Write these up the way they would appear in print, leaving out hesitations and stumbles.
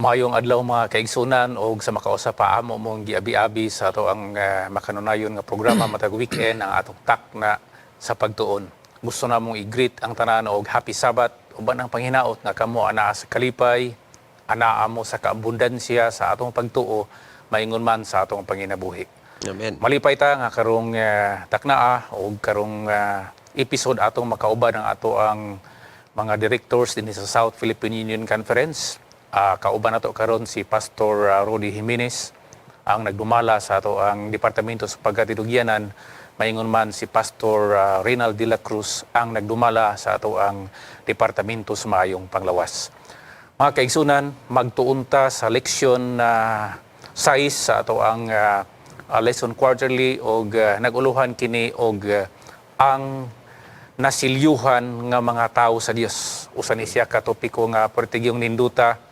Maayong adlaw mga kaigsunan o sa makausap pa amo mong giabi-abi sa ato ang makanunayon nga programa matag weekend ang atong tak na sa pagtuon. Gusto na mong i-greet ang tanan og happy Sabbath uban ang panghinaot nga kamo anaa sa kalipay, anaa mo sa kaabundansya sa atong pagtuo maingon man sa atong panginabuhi. Amen. Malipay ta nga karong taknaa o karong episode atong makauban ang ato ang mga directors din sa South Philippine Union Conference. Kauban nato karon si Pastor Rudy Jimenez ang nagdumala sa ato ang Departamento sa Pagkatidugyanan, maingon man si Pastor Reynald de la Cruz ang nagdumala sa ato ang Departamento sa Maayong Panglawas. Mga kaigsunan, magtuunta sa leksyon 6 sa ato ang lesson quarterly og naguluhan kini og ang nasilyuhan nga mga tao sa Dios. Usa ni siya ka topiko nga pertigyong ninduta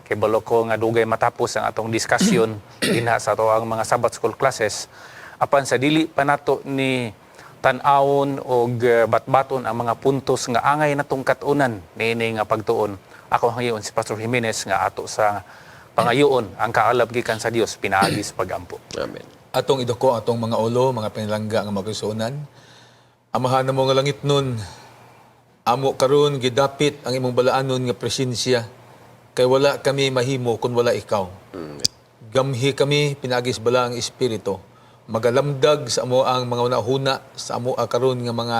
kay balo ko nga dugay matapos ang atong diskusyon dinha sa ato ang mga Sabbath school classes apan sa dili pa nato ni tan-awon og batbaton ang mga puntos nga angay natong kat-unan niini nga pagtuon. Ako ngayon si Pastor Jimenez nga ato sa pangayoon ang kaalab gikan sa Dios pinaagi sa pagampo. Amen. Atong idoko atong mga ulo, mga pinalangga nga magsuunan. Amahan na mo nga langit nun, amo karon gidapit ang imong balaanon nga presensya, kay wala kami mahimo kung wala ikaw. Gamhi kami, pinagis bala ang Espiritu. Magalamdag sa amo ang mga unahuna, sa amo karon nga mga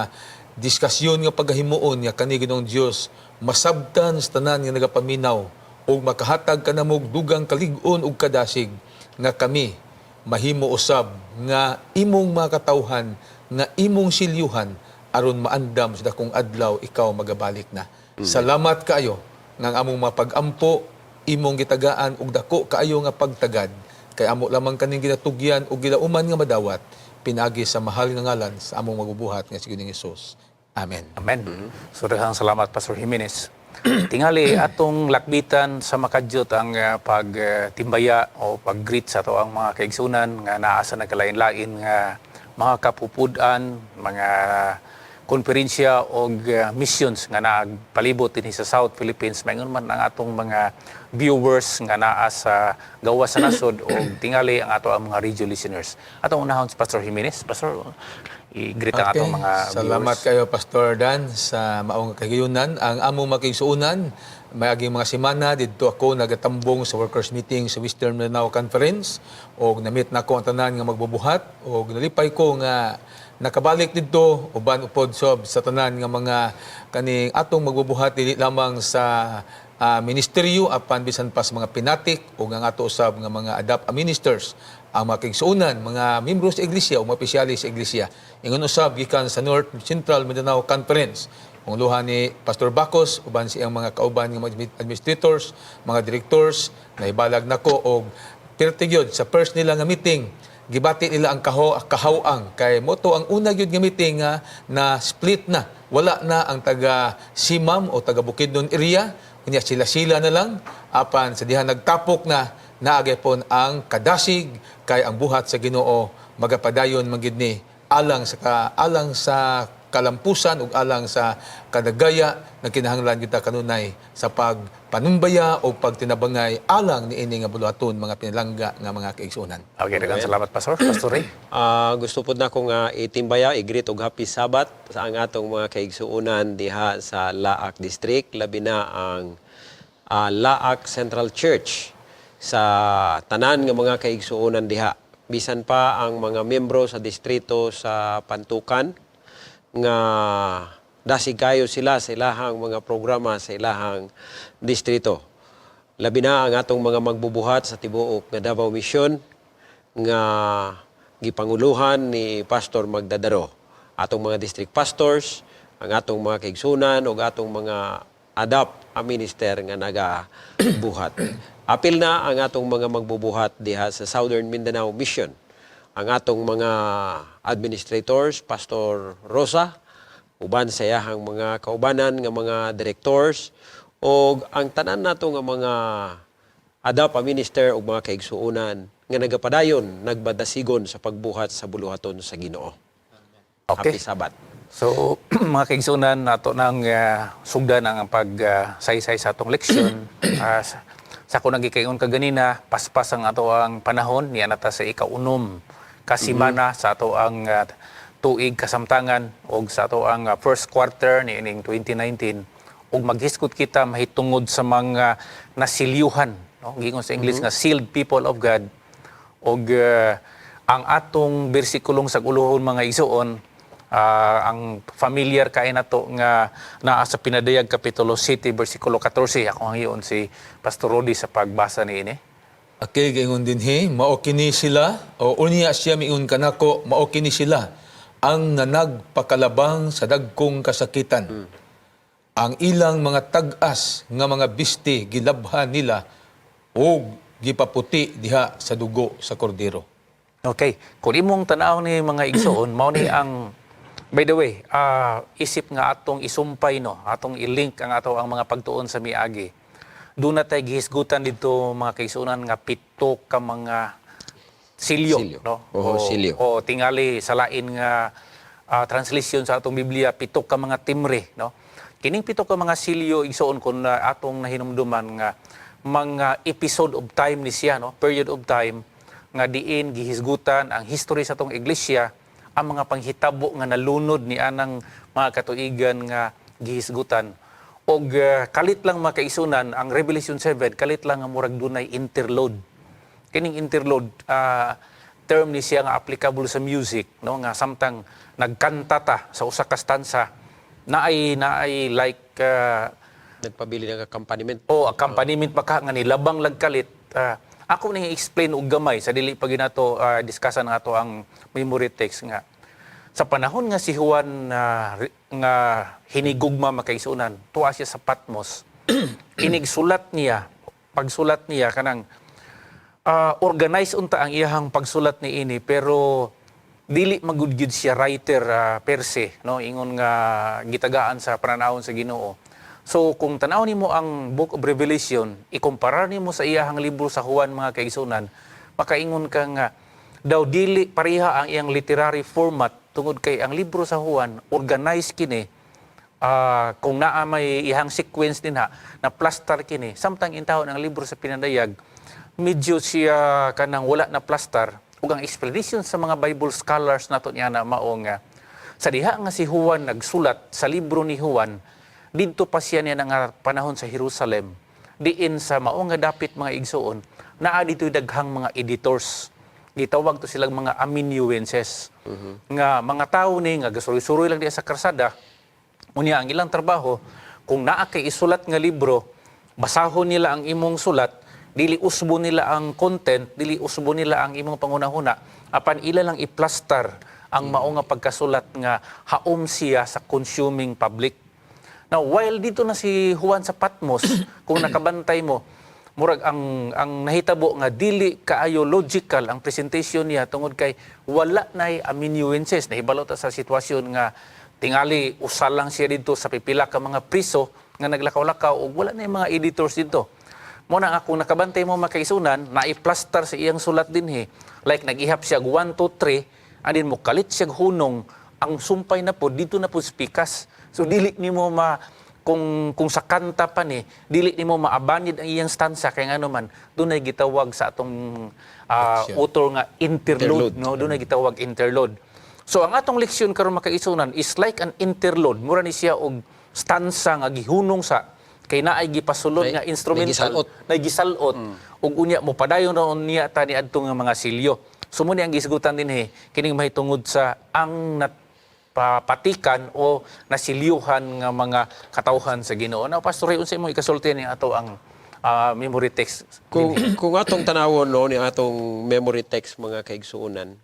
diskasyon nga paghahimuon nga kani Ginoong Dios, masabtan sa tanan nga nagapaminaw, o makahatag ka na mog dugang kalig-on ug kadasig, nga kami mahimo usab nga imong mga katawhan nga imong silyuhan aron maandam sa dakong adlaw ikaw magabalik na. Salamat kaayo nga among mapag-ampo imong gitagaan og dako kaayo nga pagtagad kay amo lamang kaning ginatugyan og gilauman nga madawat pinagi sa mahal nga ngalan sa among magbubuhat nga si Ginoong Hesus. Amen. Amen. So daghang salamat Pastor Jimenez. Tingali atong lakbitan sa makadyot ang pagtimbaya o pag-greet sa ato ang mga kaigsunan nga naa sa nagkalain-lain nga mga kapupudan, mga konferensya o missions nga nagpalibot din sa South Philippines. Maingon man ang atong mga viewers nga naa sa gawas sa nasod o tingali ang ato ang mga radio listeners. Atong unahon si Pastor Jimenez. Pastor, i-greet ang atong mga Salamat viewers. kayo Pastor Dan sa maong kagayunan. Ang among makigsuunan, may aging mga semana dito ako nagatambong sa workers meeting sa Western Mindanao Conference o namit na ko ang tanan nga magbubuhat o nalipay ko nga nakabalik dito uban upod sa tanan nga mga kaning atong magbubuhat dili lamang sa ministeryo apan bisan pa sa mga pinatik o nga ato usab nga mga adapt ministers ang mga kaigsuunan, mga membro sa iglesia o mga opisyalis sa iglesia. Ingon usab gikan sa North Central Mindanao Conference. Ang luha ni Pastor Bacos, uban siyang mga kauban ng mga administrators, mga directors, naibalag nako og pertigyod sa first nila nga meeting. Gibati nila ang kahawang kay moto ang una gyud nga meeting nga na split na. Wala na ang taga Simam o taga Bukidnon area, kunya sila na lang apan sa diha nagtapok na naagaypon ang kadasig kay ang buhat sa Ginoo magapadayon magid ni alang sa kalampusan ug alang sa kadagaya nga kinahanglan kita kanunay sa pagpanumbaya o pagtinabangay alang niini nga buluhaton mga pinalangga nga mga kaigsuonan. Okay, daghang salamat Pastor. Pastor Ray. Gusto po na akong itimbaya, i-greet og happy Sabbath sa ang atong mga kaigsuunan diha sa Laak District, labi na ang Laak Central Church sa tanan nga mga kaigsuonan diha. Bisan pa ang mga miyembro sa distrito sa Pantukan nga dasig kayo sila sa ilahang mga programa sa ilahang distrito. Labi na ang atong mga magbubuhat sa tibuok nga Davao Mission nga gipanguluhan ni Pastor Magdadaro. Atong mga district pastors, ang atong mga kaigsunan o atong mga adapt a minister nga nagabuhat. Apil na ang atong mga magbubuhat diha sa Southern Mindanao Mission. Ang atong mga administrators, Pastor Rosa, uban sa iyahang mga kaubanan nga mga directors, o ang tanan nato nga mga adapt a minister o mga kaigsuunan nga nagapadayon, nagbadasigon sa pagbuhat sa buluhaton sa Ginoo. Okay. Happy Sabbath. So, mga kaigsunan, nato nang sugdan ang pagsaysay sa atong leksyon. Sa kung nagikayon ka ganina, paspas ang ato ang panahon, niya nata sa ikaunom kasimana sa ato ang tuig kasamtangan o sa ato ang first quarter ni ining 2019 ug maghiskot kita mahitungod sa mga nasilyuhan, no? Gingon sa English nga sealed people of God og ang atong bersikulong sa uluhon mga igsoon, ang familiar kay nato nga naa sa Pinadayag Kapitulo 7 bersikulo 14. Ako ang hiyon si Pastor Rodi sa pagbasa niini. Okay, gayon din mao kini sila o unya siya miun kanako, mao kini sila ang nanagpakalabang sa dagkong kasakitan. Ang ilang mga tag-as nga mga biste gilabhan nila o gipaputi diha sa dugo sa kordero. Okay, kung imong tanaw ni mga igsoon, mao ni ang, by the way, isip nga atong isumpay, no, atong i-link ang ato ang mga pagtuon sa miagi. Doon na tayo gihisgutan dito mga kaigsuonan nga 7 ka mga silyo, no? Silyo. O tingali sa lain nga translation sa atong Biblia, 7 ka mga timre, no? Kining 7 ka mga silyo igsoon kun atong nahinumduman nga mga episode of time ni siya, no? Period of time nga diin gihisgutan ang history sa atong iglesia, ang mga panghitabo nga nalunod ni anang mga katuigan nga gihisgutan. Og kalit lang makaisunan ang Revelation 7, kalit lang nga murag dunay interlude. Kining interlude term ni siya nga applicable sa music, no, nga samtang nagkanta ta sa usa ka stanza naay like Nagpabili ng accompaniment. accompaniment pa ka nga nilabang lagkalit. Ako ning explain og gamay sa dili pa ginato discussion nato ang memory text nga sa panahon nga si Juan nga hinigugma makaisunan, tuwa siya sa Patmos. Inigsulat niya, pagsulat niya kanang organize unta ang iyahang pagsulat ni ini, pero dili magudgid siya writer per se, no, ingon nga gitagaan sa pananawon sa Ginoo. So kung tanaw nimo ang Book of Revelation, ikumparar nimo sa iyahang libro sa Juan mga kaigsunan, makaingon ka nga daw dili pareha ang iyang literary format tungod kay ang libro sa Juan organized kini, kung naa may ihang sequence din na plaster kini, samtang intawon ang libro sa Pinadayag medyo siya kanang wala na plaster. Ug ang explanation sa mga Bible scholars nato niya na mao nga sa diha nga si Juan nagsulat sa libro ni Juan, didto pa siya niya nga panahon sa Jerusalem, diin sa mao nga dapit mga igsoon naa dito'y daghang mga editors. Gitawag to silang mga amanuenses. Nga mga tao ni nga gasuroy-suroy lang diya sa karsada. Unya ang ilang trabaho, kung naa kay isulat nga libro, basahon nila ang imong sulat, dili usbo nila ang content, dili usbo nila ang imong pangunahuna, apan ila lang i-plaster ang mao nga pagkasulat nga haom siya sa consuming public. Now, while dito na si Juan sa Patmos, kung nakabantay mo, murag ang nahitabo nga dili kaayo logical ang presentation niya tungod kay wala nay amanuenses. Nahibalo ta sa sitwasyon nga tingali usal lang siya dito sa pipila ka mga priso nga naglakaw-lakaw ug wala nay mga editors dito. Mo na akong nakabantay mo makaisunan, na-plaster sa iyang sulat dinhi. Like nag-ihap siya 1 2 3, andin mo kalit siya hunong, ang sumpay na po dito na po spikas. So dili nimo kung sa kanta pa ni, dili nimo maabanid ang iyang stanza kay ngano man dunay gitawag sa atong author nga interlude, no, dunay gitawag interlude. So ang atong leksyon karon makaisunan is like an interlude, mura ni siya og stanza nga gihunong sa kay naay gipasulod nga instrumental na gisalot ug unya mo padayon ron niya ta ni adto nga mga silyo. So muni ang gisgutan dinhi kining mahitungod sa ang patikan o nasilyuhan nga mga katawhan sa Ginoo. Na Pastor, unsa imong ikasulti ni ato ang memory text? Kung atong tanawon no ni atong memory text mga kaigsuonan,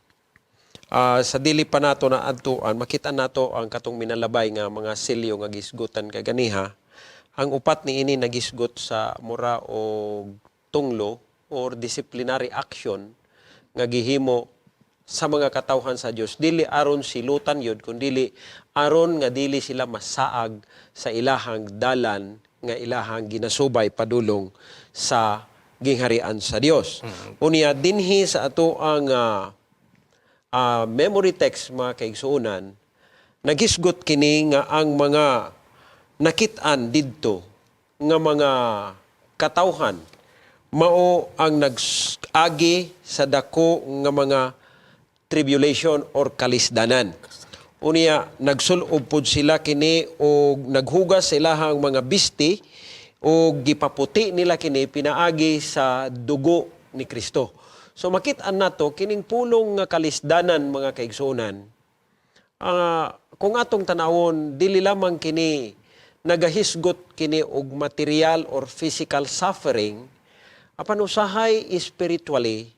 sa dili pa nato na adtuan, makita nato ang katong minalabay nga mga silyo nga gisgutan kay ganiha. Ang upat ni ini nagisgot sa mura o tunglo or disciplinary action nga gihimo sa mga katawhan sa Dios, dili aron silutan yun, kundi aron nga dili sila masaag sa ilahang dalan nga ilahang ginasubay padulong sa gingharian sa Dios. Unya dinhi sa ato ang memory text mga kaigsuonan, nagisgot kini nga ang mga nakit-an didto nga mga katawhan mao ang nag-agi sa dako nga mga tribulation or kalisdanan. Unya nagsulob pod sila kini o naghugas sila hang mga bisti o gipaputi nila kini pinaagi sa dugo ni Kristo. So makit-an nato kining pulong nga kalisdanan mga kaigsuonan. Kung atong tanawon dili lamang kini nagahisgot kini og material or physical suffering, apan usahay spiritually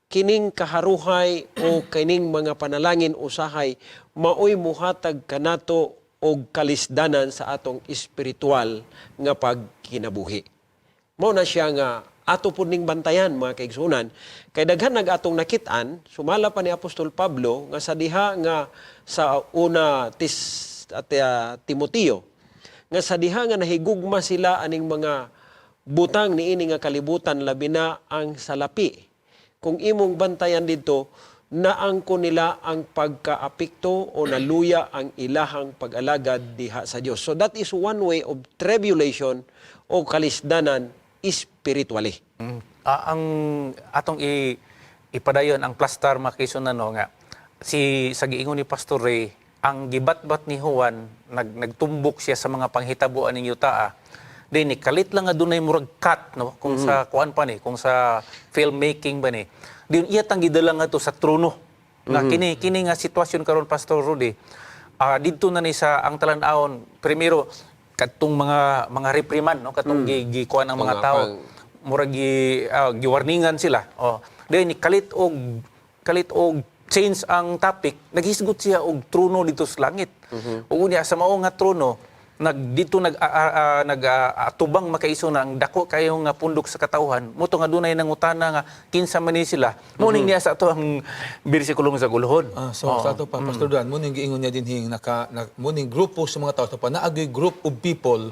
kining kaharuhay o kining mga panalangin usahay maoy muhatag kanato og kalisdanan sa atong espiritual nga pagkinabuhi. Mao na siya nga ato pud ning bantayan mga kaigsunan kay daghan atong nakit-an sumala pa ni Apostol Pablo nga sa diha nga sa una Timoteo nga sa diha nga nahigugma sila aning mga butang niini nga kalibutan labi na ang salapi. Kung imong bantayan dito, naangko nila ang pagkaapikto o naluya ang ilahang pag-alagad diha sa Dios. So that is one way of tribulation o kalisdanan spiritually. Ang atong ipadayon ang plastar makisunan no nga sa giingon ni Pastor Ray, ang gibatbat ni Juan nagtumbok siya sa mga panghitabuan ng yuta. Dini kalit lang nga dunay murag cut no kung sa kuan pa ni kung sa filmmaking ba ni. Din iya tang gidala nga to sa trono. Nga kini nga sitwasyon karon Pastor Rudy. Didto na ni sa ang talan-awon primero kadtong mga reprimand no katong gikuan ang mga tao murag giwarningan sila. Dini kalit og change ang topic, naghisgot siya og trono dito sa langit. Ug unya sa mao nga trono atubang makaiso na ang dako kayo nga pundok sa katawhan moto nga dunay nangutana nga kinsa man ni sila muning niya sa ato ang bersikulo sa guluhod. So sa ato pa Pastor Dan muning giingon niya dinhi muning grupo sa mga tao sa naagi group of people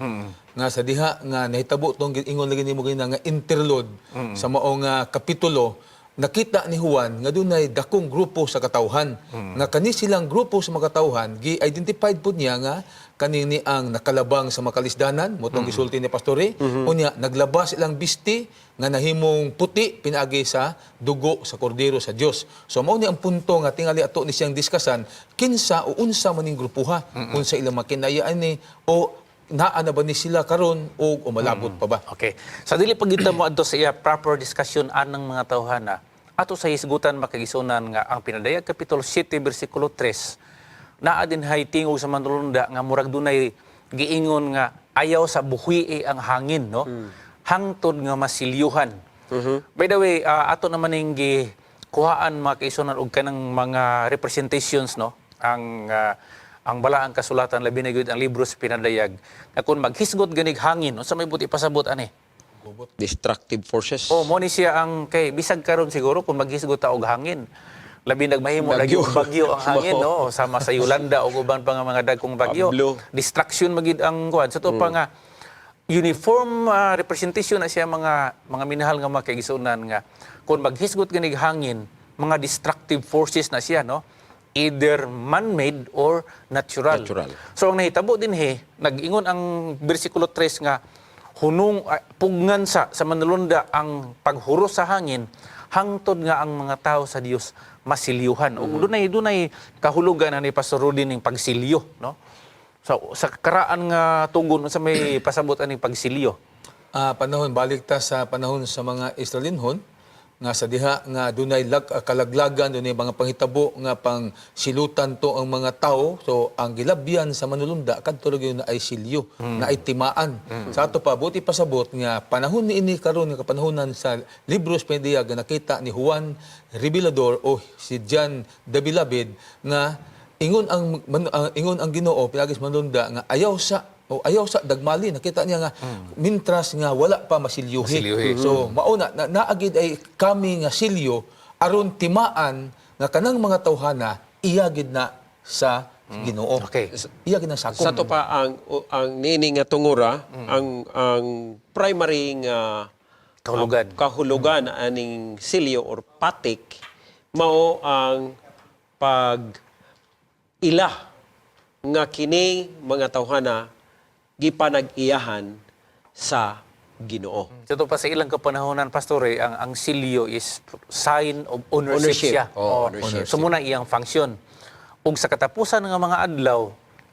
nga sa diha nga nahitabo tong ingon lagi nimo nga interlude sa mao nga kapitulo. Nakita ni Juan nga dunay dakong grupo sa katawhan nga kani silang grupo sa mga katawhan gi-identified pud niya nga kanini ang nakalabang sa makalisdanan motong gisulti ni Pastore unya naglabas silang bisti nga nahimong puti pinaagi sa dugo sa kordero sa Dios. So mao ni ang punto nga tingali ato ni siyang diskasan kinsa o unsa maning grupuha unsa ilang makinayaan ni o naa na ba ni sila karon o umalabot pa ba? Okay. Sa dili pagita mo adto sa iya proper discussion anang mga tawhana, ato sa hisgutan makagisunan nga ang pinadayag kapitulo 7 bersikulo 3 naa din hay tingog sa manulunda nga murag dunay giingon nga ayaw sa buhi ang hangin no. Hangtod nga masilyuhan. By the way, ato naman ning kuhaan makagisunan og kanang mga representations no. Ang balaang kasulatan labi na gyud ang libro sa pinadayag na kung maghisgot ganig hangin unsa may buti pasabot ani Destructive forces. mo ni siya ang kay bisag karon siguro kung maghisgot ta og hangin labi nagmahimo lagi og bagyo ang hangin no sama sa Yolanda ug uban pa nga mga dagkong bagyo. Distraction magid ang kuan sa to pa nga uniform representation na siya mga minahal nga mga kaigsunan nga kung maghisgot ganig hangin mga destructive forces na siya no. Either man-made or natural. So ang nahitabo din nag-ingon ang bersikulo 3 nga hunong pugnan sa manulunda ang paghuros sa hangin hangtod nga ang mga tao sa Dios masilyuhan. O dunay kahulugan na ni Pastor Rudy ning pagsilyo no. So sa karaan nga tugon sa may pasabot aning pagsilyo. Panahon balik ta sa panahon sa mga Israelinhon nga sa diha nga dunay kalaglagan dunay mga panghitabo nga pang silutan to ang mga tao so ang gilabyan sa manulunda kadto gyud na ay silyo na ay timaan sa ato pa buti pasabot nga panahon niini karon nga panahonan sa libros Pedea nga nakita ni Juan Revelador o si John the Beloved nga ingon ang Ginoo pinagis manulunda nga ayaw sa dagmali nakita niya nga mintras nga wala pa masilyuhi. So mauna naagid ay kami nga silyo aron timaan nga kanang mga tawhana iyagid na sa Ginoo. Okay. Iyagid na sa Sa to pa ang nini nga tungura ang primary nga kahulugan aning silyo or patik mao ang pag ila nga kini mga tawhana gipanag-iyahan sa Ginoo. Ito pa sa ilang kapanahonan, Pastore, ang silyo is sign of ownership, siya. Ownership. So muna iyang function. Ug sa katapusan ng mga adlaw,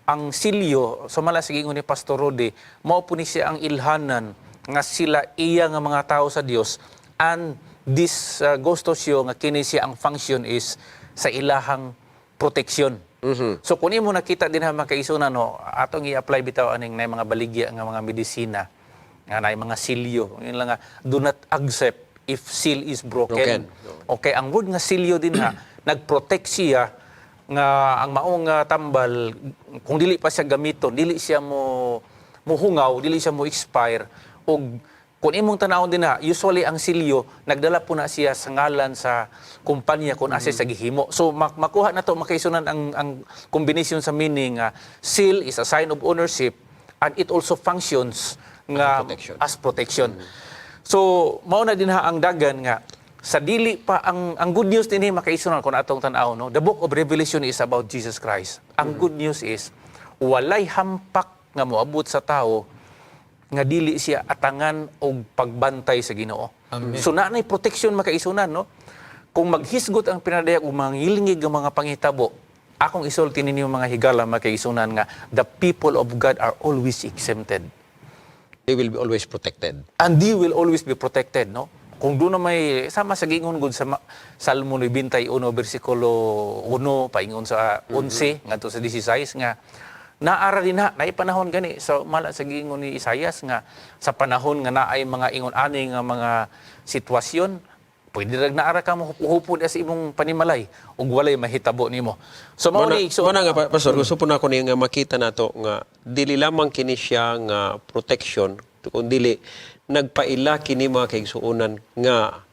ang silyo, sa mala sige ni Pastor Rode, mao po ni siya ang ilhanan nga sila iya nga mga tao sa Dios, and this goes to show nga kini siya ang function is sa ilahang proteksyon. So kung imo nakita din ha makaisunan no, atong i-apply bitaw aning na mga baligya nga mga medisina nga na mga silyo. Yun lang nga, do not accept if seal is broken. Okay, ang word nga silyo din ha, nagprotect siya nga ang maong tambal, kung dili pa siya gamiton, dili siya mo hungaw, dili siya mo expire. O kung imong tanawon din ha, usually ang silyo, nagdala po na siya sa ngalan sa kumpanya kung asa sa gihimo. So makuha na to, makaisunan ang kombinasyon sa meaning, seal is a sign of ownership and it also functions nga as protection. So mao na din ha ang dagan nga sa dili pa ang good news dinhi makaisunan kun atong tan-aw no. The book of Revelation is about Jesus Christ. Ang good news is walay hampak nga moabot sa tawo nga dili siya atangan og pagbantay sa Ginoo. So naanay protection makaisunan no. Kung maghisgot ang pinadayag og mga ngilingig nga mga panghitabo, akong isulti ninyo mga higala makaisunan nga the people of God are always exempted. They will be always protected. And they will always be protected, no? Kung doon na may, sama sa gingon gud sa Salmo 91, versikulo 1, paingon sa 11, ngadto sa 16, nga, naara din na, naipanahon gani, so mala sa gingon ni Isaias, nga, sa panahon nga naay mga ingon-ani nga mga sitwasyon, pwede rag naara ka mo hupod sa imong panimalay, ug walay mahitabo nimo. So, Muna nga, Pastor, gusto po na ako nga makita na to nga dili lamang kini siya nga protection, kundi nagpaila kini mga kaigsuonan nga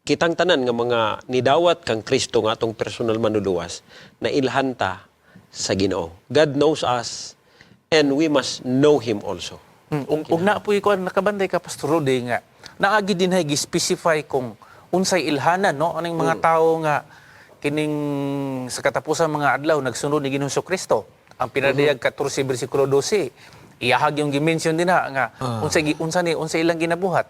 kitang tanan nga mga nidawat kang Kristo nga atong personal manuluwas na ilhanta sa Ginoo. God knows us and we must know Him also. Ug na po ko nakabanday ka Pastor Rode nga naagi din hay gi-specify kung unsay ilhanan no aning mga tao nga kining sa katapusan mga adlaw nagsunod ni Ginoong Kristo. Ang pinadayag 14 bersikulo 12 iyahag yung gi-mention din nga unsay ilang ginabuhat.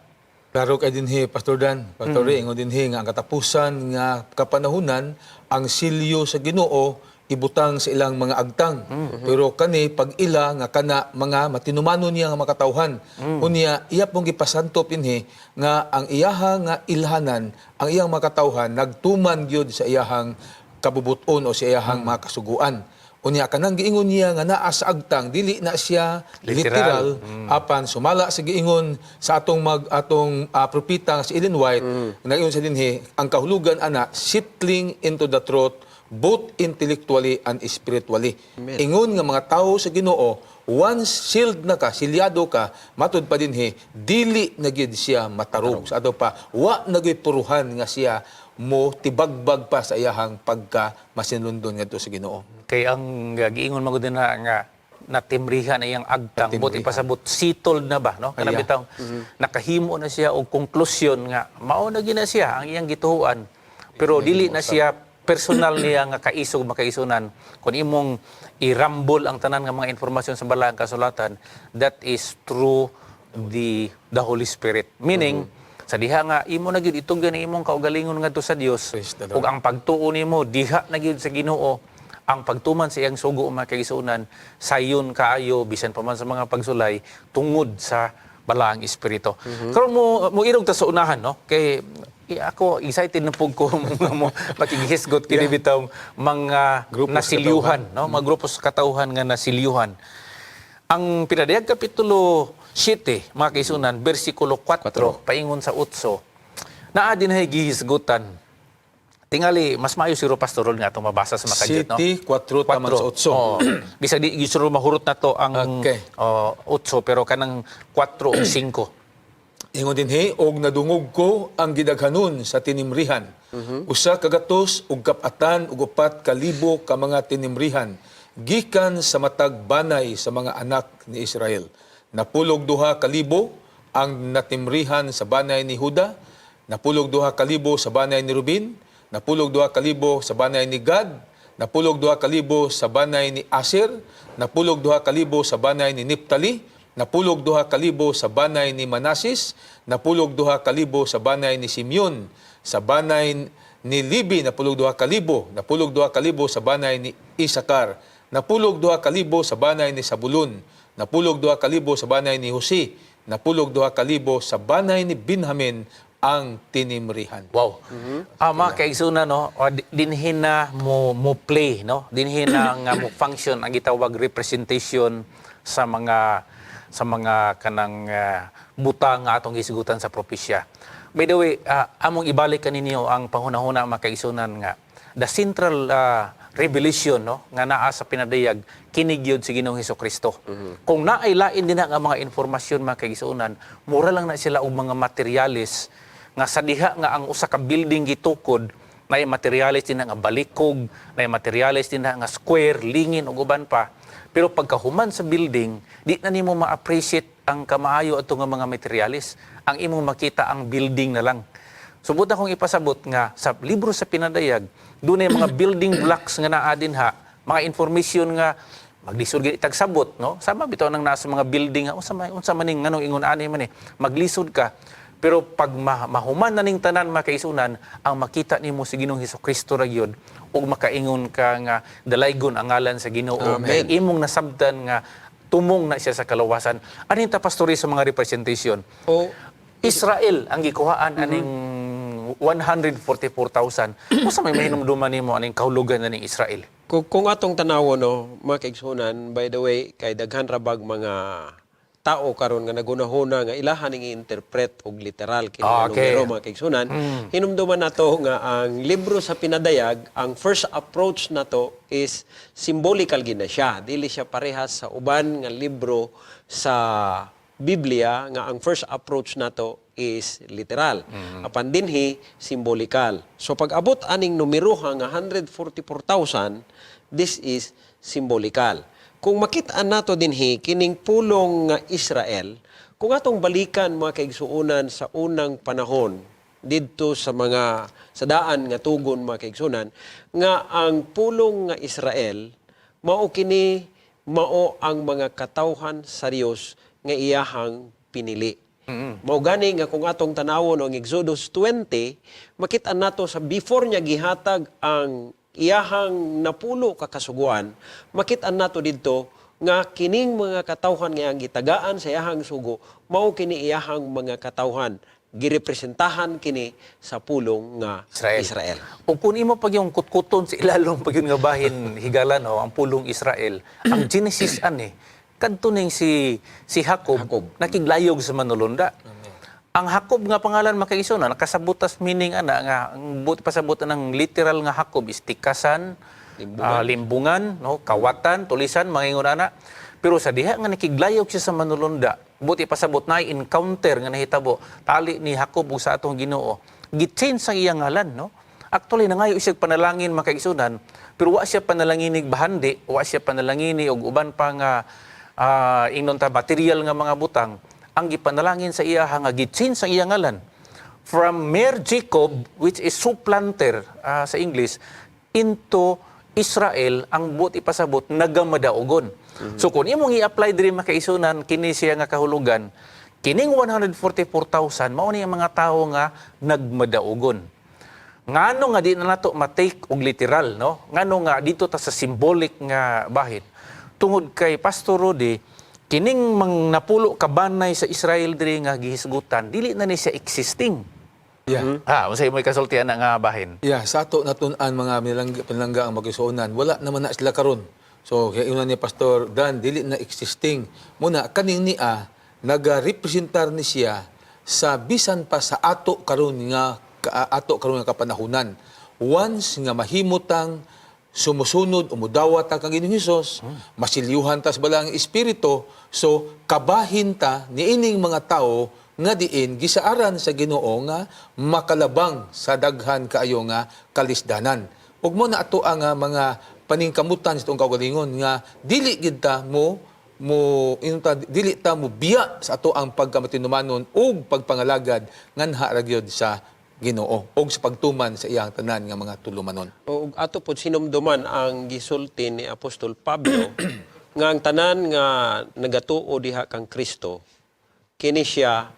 Klaro kay dinhi Pastor Dan, Pastor Ray, ingon dinhi nga ang katapusan nga kapanahunan ang silyo sa Ginoo ibutang sa ilang mga agtang. Pero kani pag ila nga kana mga matinumano niya nga makatawhan. Unya iya pong gipasanto pinhi nga ang iyaha nga ilhanan, ang iyang makatawhan nagtuman gyud sa iyahang kabubuton o sa iyahang mga kasuguan. Unya kanang giingon niya nga naa sa agtang dili na siya literal, apan sumala sa giingon sa atong propeta nga si Ellen White nag-ingon sa dinhi ang kahulugan ana settling into the truth both intellectually and spiritually. Amen. Ingon nga mga tawo sa Ginoo, once sealed na ka, silyado ka, matud pa dinhi, dili na gyud siya matarong. Sa ato pa, wa na gyud puruhan nga siya mo tibagbag pa sa iyahang pagka masinlundon ngadto sa Ginoo. Kay ang giingon magud na nga natimrihan na iyang agtang buti pasabot sitol na ba no kanang bitaw nakahimo na siya og konklusyon nga mao na gina siya ang iyang gituhuan pero dili na siya personal niya nga kaisog makaisunan kung imong irambol ang tanan nga mga informasyon sa balaang kasulatan, that is through the Holy Spirit. Meaning, sa diha nga imo na gyud itugan ni imong kaugalingon ngadto sa Dios ug ang pagtuo nimo diha na gyud sa Ginoo, ang pagtuman sa iyang sugo makaisunan sayon kaayo bisan pa man sa mga pagsulay tungod sa balaang espiritu. Karon mo irog ta sa unahan no kay ako excited na pug ko mo makigihisgot kini bitaw mga nasilyuhan no mga grupo sa katawhan nga nasilyuhan. Ang pinadayag kapitulo 7 mga kaisunan bersikulo 4 paingon sa 8 naa din hay gihisgutan. Tingali mas maayo si Pastor Rol nga atong mabasa sa makadiyot no. 7:4 taman sa 8. Oh, bisag di gisuro mahurot na to ang 8 pero kanang 4 o 5. Ingon dinhi og nadungog ko ang gidaghanon sa tinimrihan. Usa ka gatos ug kapatan ug 4,000 ka mga tinimrihan gikan sa matag banay sa mga anak ni Israel. Napulog 2,000 ang natimrihan sa banay ni Huda, napulog 2,000 sa banay ni Ruben, napulog 2,000 sa banay ni Gad, napulog 2,000 sa banay ni Aser, napulog 2,000 sa banay ni Naphtali, napulog 2,000 sa banay ni Manasis, napulog 2,000 sa banay ni Simeon, sa banay ni Levi napulog 2,000, napulog 2,000 sa banay ni Isakar, napulog 2,000 sa banay ni Sabulun, napulog 2,000 sa banay ni Jose, napulog 2,000 sa banay ni Benjamin ang tinimrihan. Wow. Mga kaigsunan, no, dinhin na mo play, no? Dinhin na nga mo function ang gitawag representation sa mga kanang buta nga atong gisigutan sa propesya. By the way, among ibalik kaninyo ang panghunahuna mga kaigsunan nga the central revelation, no, nga naa sa pinadayag kinigyod si Ginoong Hesukristo. Kung naay lain din nga mga informasyon mga kaigsunan, mura lang na sila og mga materialis nga sa diha nga ang usa ka building gitukod na materialis din nga balikog, na materialis din nga square, lingin ug uban pa. Pero pagkahuman sa building, di na nimo ma-appreciate ang kamaayo ato nga mga materialis. Ang imong makita ang building na lang. Subutan kong ipasabot nga sa libro sa pinadayag, doon ay mga building blocks nga naa din ha, mga information nga maglisod gid itagsabot, no? Sama bitaw nang nasa mga building nga unsa maning nganong ingon ani man maglisod ka. Pero pag mahuman na ning tanan mga kaisunan, ang makita nimo si Ginoong Hesukristo ra gyud ug makaingon ka nga dalaygon ang ngalan sa Ginoo. Amen. Imong nasabtan nga tumong na siya sa kalawasan. Aning ta pastori sa mga representation. Israel ang gikuhaan aning 144,000. Usa may mahinumduman nimo aning kahulugan na ning Israel? Kung atong tanawon, no, mga kaigsunan, by the way, kay daghan rabag mga tao karon nga nagunahuna nga ilahan ning interpret og literal kini numero mga kaigsunan. Hinumduman nato nga ang libro sa pinadayag, ang first approach nato is symbolical gid na siya. Dili siya parehas sa uban nga libro sa Biblia nga ang first approach nato is literal. Apan dinhi symbolical. So pag abot aning numero nga 144,000, this is symbolical. Kung makitaan nato dinhi kining pulong nga Israel, kung atong balikan mga kaigsuonan sa unang panahon didto sa daan nga tugon mga kaigsuonan, nga ang pulong nga Israel mao ang mga katawhan sa Dios nga iyahang pinili. Mao gani nga kung atong tanawon ang Exodus 20, makitaan nato sa before niya gihatag ang iyahang napulo kakasuguan, makitaan nato didto nga kining mga katawhan nga ang gitagaan sa iyahang sugo, mao kini iyahang mga katawhan girepresentahan kini sa pulong nga Israel. O kung imo pag yung kutkuton sa ilalong pag yung nga bahin higalan ang pulong Israel, ang Genesis ani kadto ning si Jacob nakiglayog sa manulunda. Ang Jacob nga pangalan makaisuna nakasabutas meaning nga ang pasabutan ng literal nga Jacob is tikasan, limbungan, no, kawatan, tulisan, mangingon ana. Pero sa diha nga nakiglayog siya sa manulunda, buti pasabot na encounter nga nahitabo tali ni Jacob ug sa atong Ginoo. Gichange sa iyang ngalan, no? Actually nangayo siya panalangin makaisunan, pero wa siya panalangin bahandi, wa siya panalangin og uban pa nga ingnon ta material nga mga butang. Ang gipanalangin sa iya nga gichange sa iyang ngalan from mere Jacob, which is supplanter sa English, into Israel, ang buot ipasabot nagamadaogon. So kung imong i-apply diri makaisunan kini siya nga kahulugan, kining 144,000 mao ni ang mga tawo nga nagmadaogon. Ngano nga di na nato ma-take og literal, no? Ngano nga dito ta sa symbolic nga bahin. Tungod kay Pastor Rudy, kining napulo kabanay sa Israel diri nga gihisgutan, dili na ni siya existing. Unsay mo'y kasultian na nga bahin? Sa ato natun-an mga pinalangga ang magisuonan, wala naman na sila karon. So, kaya una ni Pastor Dan, dili na existing. Muna, kaning niya, nag-representar ni siya sa bisan pa sa ato karon nga kapanahunan. Once nga mahimutang sumusunod, umudawat ta kang Ginoong Hesus, masilyuhan ta sa balang espiritu, so kabahin ta niining mga tao nga diin gisaaran sa Ginoo nga makalabang sa daghan kaayo nga kalisdanan. Ug mo na ato ang mga paningkamutan sa itong kaugalingon nga dili gid ta dili ta mo biya sa ato ang pagkamatinumanon ug pagpangalagad nganha ra gyud sa Ginoo ug sa pagtuman sa iyang tanan nga mga tulumanon. O ato po sinumduman ang gisulti ni Apostol Pablo nga ang tanan nga nagatuo diha kang Kristo kini siya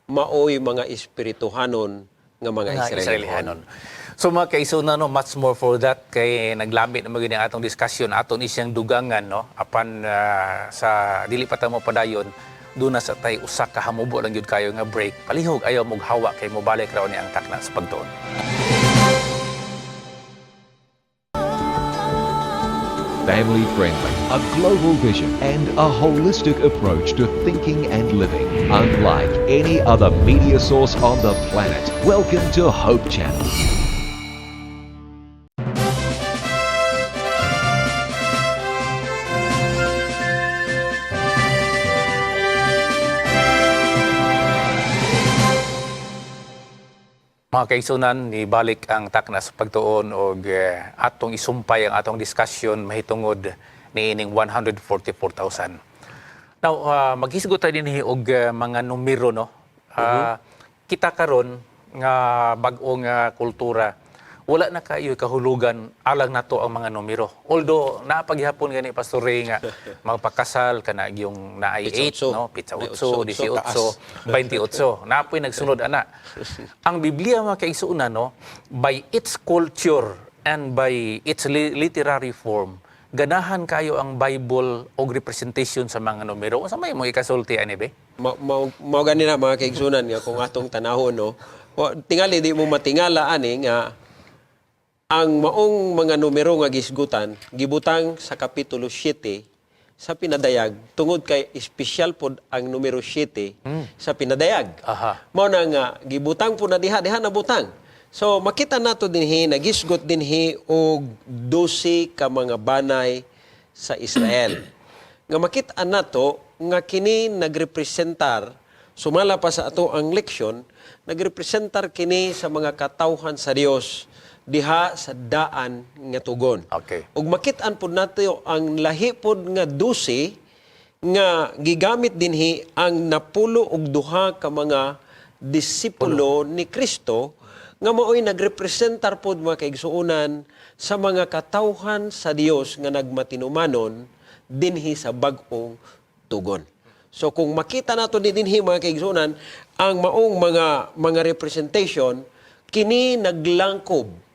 maoy mga espirituhanon nga mga Nga Israelihanon. So mga kaisunan, no, much more for that kay naglamit na magiging atong diskusyon aton isyang dugangan, no, apan sa dili pa ta mo padayon doon na sa tay usa ka hamubo lang gyud kayo nga break, palihog ayaw mog hawa kay mobalik raw ni ang takna sa pagtuon. Family friendly, a global vision, and a holistic approach to thinking and living. Unlike any other media source on the planet. Welcome to Hope Channel. Mga kaisunan, nibalik ang takna sa pagtuon o atong isumpay ang atong diskusyon mahitungod ni ining 144,000. Now, maghisgot tayo din og mga numero, no? Kita karon nga bag-ong kultura, wala na kayo kahulugan alang nato ang mga numero. Although napaghapon gani Pastor Ray nga magpakasal kana yung naay 8, no, pizza 8, 18, 28, napoy nagsunod ana. Ang Biblia mga kaisunan, no, by its culture and by its literary form, ganahan kayo ang Bible og representation sa mga numero. Unsa may mo ikasulti ani be? Mao gani na mga kaigsunan nga kung atong tanahon, no. Tingali di mo matingala ani nga ang maong mga numero nga gisgutan gibutang sa kapitulo 7 sa pinadayag tungod kay espesyal pod ang numero 7 sa pinadayag. Mao na nga gibutang po na diha na butang. So makita nato dinhi nagisgot dinhi og 12 ka mga banay sa Israel. Nga makita nato nga kini nagrepresentar sumala pa sa ato ang leksyon, nagrepresentar kini sa mga katawhan sa Dios diha sa daan nga tugon. Okay. Ug makit-an pod nato ang lahi pod nga 12 nga gigamit dinhi ang napulo og duha ka mga disipulo ni Kristo nga maoy nagrepresentar pod mga kaigsuonan sa mga katawhan sa Dios nga nagmatinumanon dinhi sa bag-ong tugon. So kung makita nato dinhi mga kaigsuonan ang maong mga representation kini naglangkob.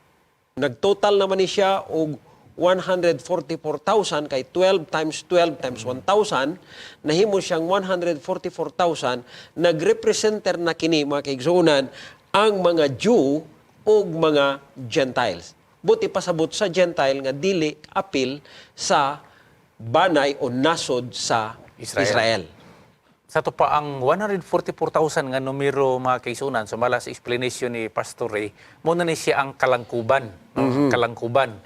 Nagtotal naman ni siya og 144,000 kay 12 times 12 times 1,000 nahimo siyang 144,000 nagrepresenter na kini mga kaigsuonan ang mga Jew ug mga Gentiles. Buti pasabot sa Gentile nga dili apil sa banay o nasod sa Israel. Sa to pa ang 144,000 nga numero mga kaisunan, sumala sa explanation ni Pastor Ray, muna ni siya ang kalangkuban. No? Kalangkuban.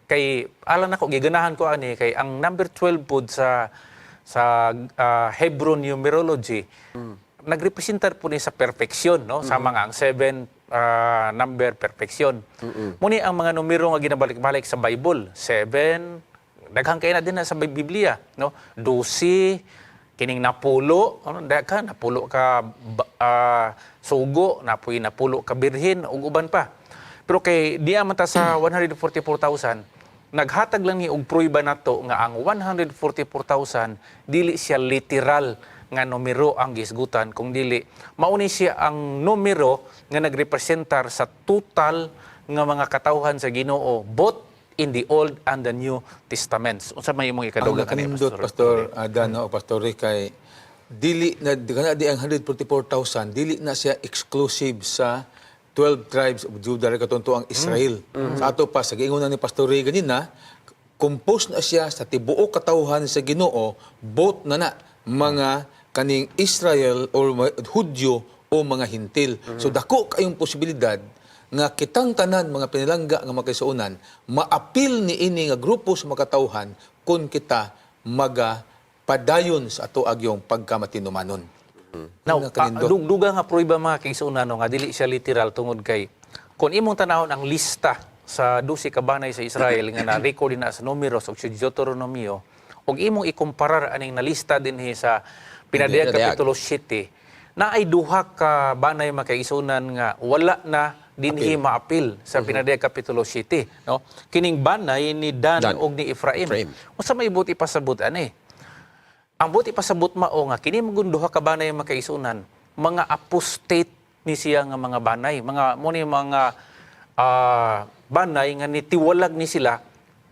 Kay, alam na ko, giganahan ko ani, kay ang number 12 po sa Hebrew numerology, nagrepresentar po ni sa perfeksyon, no? Sama nga ang 7 number perfeksyon. Muni ang mga numero nga ginabalik-balik sa Bible, 7, daghang kay na din na sa Biblia, no? 12, kining napulo, napulo ka sugo, napulo ka birhin, ug uban pa. Pero kay di man ta sa 144,000, naghatag lang ni og prueba nato nga ang 144,000 dili siya literal nga numero ang gisgutan, kung dili mauni siya ang numero nga nagrepresentar sa total nga mga katawhan sa Ginoo, both in the Old and the New Testaments. Unsa may imong ikaduga Ang kanindot, Pastor Dan o Pastor Rick, kay dili na di ang 144,000 dili na siya exclusive sa 12 tribes of Judah katunto ang Israel. Sa ato pa sa giingon ni Pastor Rick ganina, composed na siya sa tibuok katawhan sa Ginoo, both na mga kaning Israel or Hudyo o mga Hintil. So dako kayong posibilidad nga kitang tanan mga pinilangga nga magkaisuunan, maapil ni ini nga grupo sa makatawhan kung kita padayon sa ato agyong pagkamatinumanon. Now, duga nga prueba mga kaisuunan nga dili siya literal tungod kay kung imong tanahon ang lista sa 12 ka banay sa Israel nga na-record na sa numeros ug sa Deuteronomio ug imong ikumparar aning nalista dinhi sa Pinadayag Kapitulo 7, na ay duha ka banay makaisunan nga wala na dinhi maapil sa Pinadaya Kapitulo 7, no? Kining banay ni Dan ug ni Ephraim. Unsa may buti pasabot ani? Ang buti pasabot mao nga kini magunduha ka banay makaisunan, mga apostate ni siya nga mga banay, mga mo ni mga banay nga nitiwalag ni sila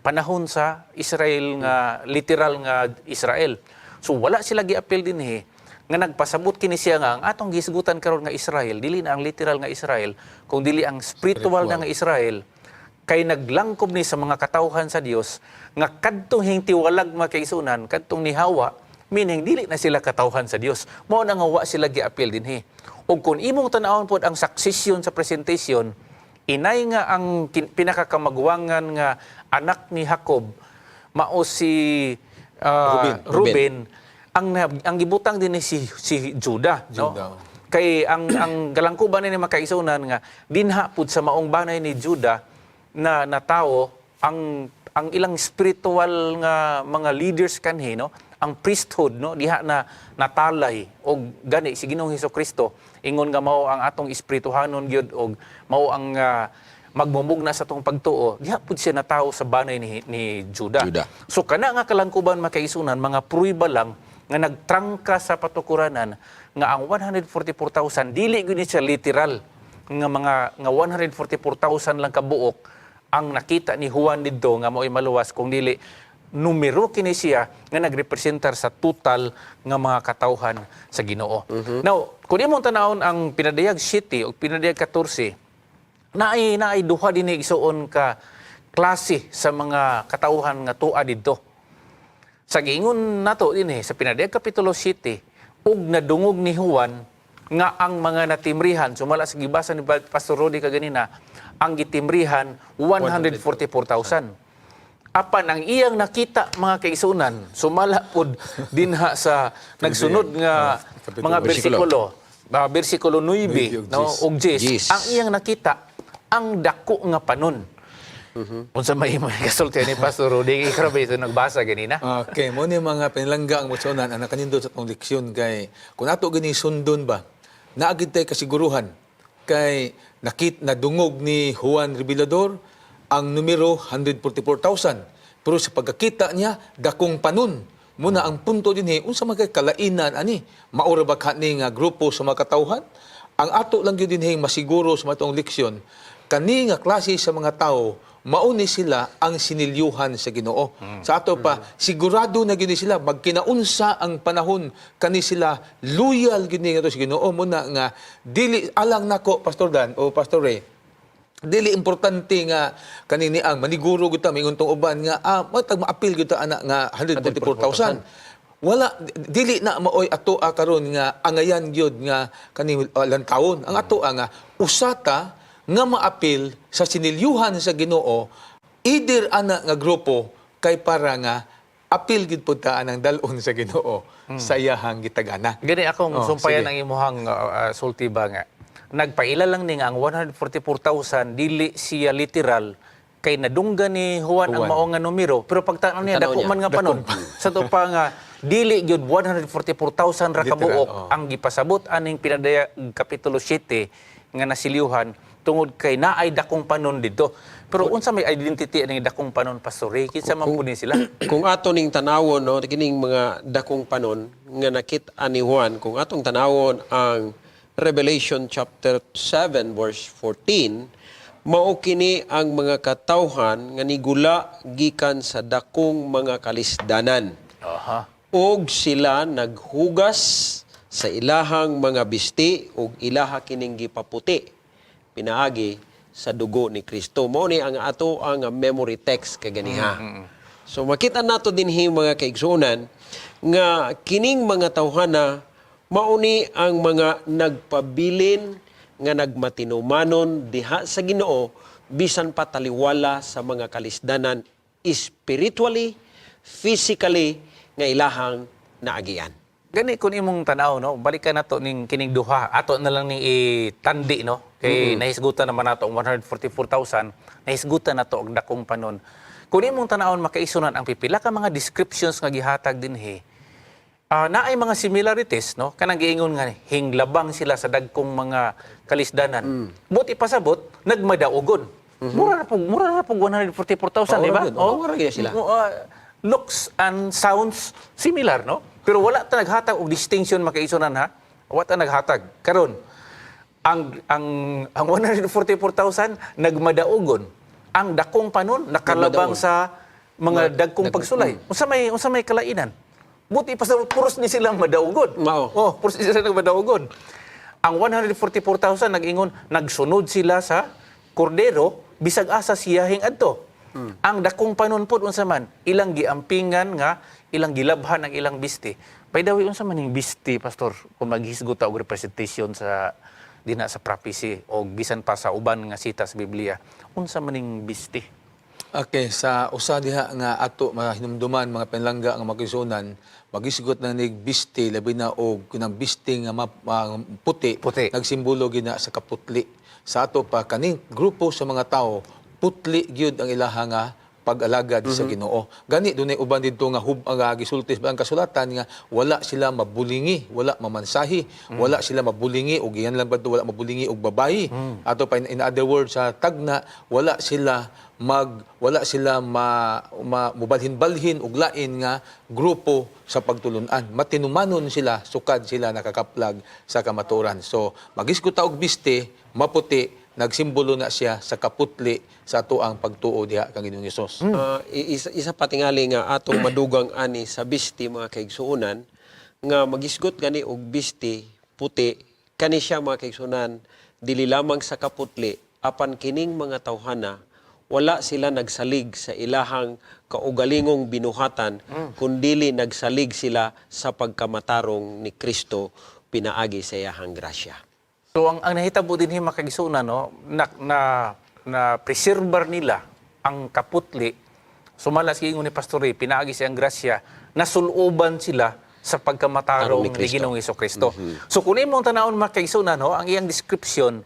panahon sa Israel nga literal nga Israel. So wala sila giapil dinhi nga nagpasabot kini siya nga ang atong gisgutan karon nga Israel dili na ang literal nga Israel kung dili ang spiritual na nga Israel kay naglangkob ni sa mga katawhan sa Dios nga kadtong hingtiwalag makaisunan kadtong ni Hawa meaning dili na sila katawhan sa Dios mao na nga wa sila giapil dinhi. Ug kung imong tan-awon pod ang succession sa presentation, inay nga ang pinakakamagwangan nga anak ni Jacob mao si Ruben. Ang gibutang din ni si Judah, no? Kay ang galangkuban ni makaisunan nga dinha pud sa maong banay ni Judah na tao ang ilang spiritual nga mga leaders kanhi, no? Ang priesthood, no, diha na natalay og gani si Ginoong Hesukristo ingon nga mao ang atong espirituhanon gyud og mao ang magmumugna sa atong pagtuo, diha pud siya natawo sa banay ni Judah. So kana nga kalangkuban makaisunan mga pruiba lang nga nagtrangka sa patukuranan nga ang 144,000 dili gyud siya literal nga mga 144,000 lang kabuok ang nakita ni Juan didto nga mao'y maluwas kung dili numero kini siya nga nagrepresentar sa total nga mga katawhan sa Ginoo. Now, kung imong tanawon ang Pinadayag 7 o Pinadayag 14, naay duha din igsuon ka klase sa mga katawhan nga tua didto. Sa giingon nato dinhi sa Pinadayag Kapitulo 7, ug nadungog ni Juan nga ang mga natimrihan, sumala sa gibasa ni Pastor Rodi kaganina, ang gitimrihan 144,000. Apan ang iyang nakita mga kaisunan, sumala pod dinha sa nagsunod nga mga bersikulo, bersikulo 9 no ug 10. Ang iyang nakita ang dako nga panon. Unsa may kasulti ni Pastor Rudy grabe ito nagbasa ganina. Okay, mo ni mga pinilangga ang motsonan anak kanindot sa tong leksyon kay kung ato gini sundon ba naagid tay kasiguruhan kay nadungog ni Juan Revelador ang numero 144,000. Pero sa pagkakita niya, dakong panon. Muna ang punto din unsa magay kalainan ani? Maura ba kani nga grupo sa mga katawhan? Ang ato lang gyud din masiguro sa matong leksyon, kani nga klase sa mga tao, mauni sila ang sinilyuhan sa Ginoo. Sa ato pa, sigurado na gyud sila magkinaunsa ang panahon kani sila loyal gyud nga sa Ginoo muna nga dili alang nako Pastor Dan o Pastor Ray. Dili importante nga kanini ang maniguro gud ta mingon tong uban nga matag maapil gud ta anak nga 144,000. Wala dili na maoy ato karon nga angayan gyud nga kani lantawon. Ang ato nga usata nga maapil sa sinilyuhan sa Ginoo either ana nga grupo kay para nga apil gid pud ta anang dalon sa Ginoo sa iyahang gitagana. Gani akong sumpayan ang imuhang sulti ba nga nagpaila lang ni nga ang 144,000 dili siya literal kay nadungga ni Juan ang mao nga numero pero pagtanaw niya dako man nga panon sa to pa nga dili gyud 144,000 ra kabuok ang gipasabot aning Pinadayag Kapitulo 7 nga nasiliuhan tungod kay naay dakong panon didto. Pero unsa may identity aning dakong panon Pastor Ray? Kinsa man pud sila? Kung ato ning tanawon no kining mga dakong panon nga nakit-an ni Juan, kung atong tanawon ang Revelation chapter 7 verse 14, mao kini ang mga katawhan nga nigula gikan sa dakong mga kalisdanan. Og sila naghugas sa ilahang mga bisti og ilaha kining gipaputi pinaagi sa dugo ni Kristo. Mao ni ang ato ang memory text kaganiha. So makita nato dinhi mga kaigsuonan nga kining mga tawhana mauni ang mga nagpabilin nga nagmatinumanon diha sa Ginoo bisan pa taliwala sa mga kalisdanan spiritually, physically nga ilahang naagian. Gani kun imong tanaw no, balikan nato ning kining duha. Ato na lang ning itandi no. Kay nahisgutan naman nato ang 144,000, nahisgutan nato og dakong panon. Kun imong tanawon makaisunan ang pipila ka mga descriptions nga gihatag dinhi. naay mga similarities, no? Kanang giingon nga hinglabang sila sa dagkong mga kalisdanan. Buti pasabot nagmadaogon. Mura na pug 144,000, di ba? Paura gyud. Paura gyud sila. Looks and sounds similar, no? Pero wala ta naghatag og distinction makaisunan, ha. Wala ta naghatag. Karon ang 144,000 nagmadaogon. Ang dakong panon nakalabang sa mga dagkong pagsulay. Unsa may kalainan? Buti pa sa puros ni silang madaugod. Mao. Oh, puros ni silang madaugod. Ang 144,000 nag-ingon, nagsunod sila sa kordero bisag asa siyahing adto. Ang dakong panon pod unsa man, ilang giampingan nga ilang gilabhan ang ilang bisti. By the way, unsa man ning bisti, pastor, kung maghisgot ta og representation sa dina sa prophecy o bisan pa sa uban nga sita sa Biblia. Unsa man ning bisti? Okay, sa usa diha nga ato mga hinumduman mga panlangga nga magisunan, magisgot na nig bisti labi na og kunang bisti nga puti, nagsimbolo gina sa kaputli. Sa ato pa kaning grupo sa mga tao, putli gyud ang ilaha nga pag-alagad sa Ginoo. Gani dunay uban didto nga gisultis ba ang kasulatan nga wala sila mabulingi, wala mamansahi, wala sila mabulingi og iyan lang ba wala mabulingi og babayi. Ato pa in other words sa tagna wala sila mubalhin-balhin og lain nga grupo sa pagtulunan. Matinumanon sila, sukad sila nakakaplag sa kamaturan. So magisgot ta og biste, maputi, nagsimbolo na siya sa kaputli sa atuang pagtuo diha kang Ginoong Hesus. Isa pa tingali nga atong madugang ani sa bisti mga kaigsuonan nga magisgot gani og bisti puti kani siya mga kaigsuonan dili lamang sa kaputli apan kining mga tawhana wala sila nagsalig sa ilahang kaugalingong binuhatan kundili nagsalig sila sa pagkamatarong ni Kristo pinaagi sa iyahang grasya. So ang nahitabo din hima kaigsuonan, no, na preserbar nila ang kaputli. Sumalas giingon ni Pastor Ray, pinaagi siyang grasya, nasuluban sila sa pagkamatarong ni Ginoong Hesukristo. So kung imong tanawon mga kaigsuonan, no, ang iyang description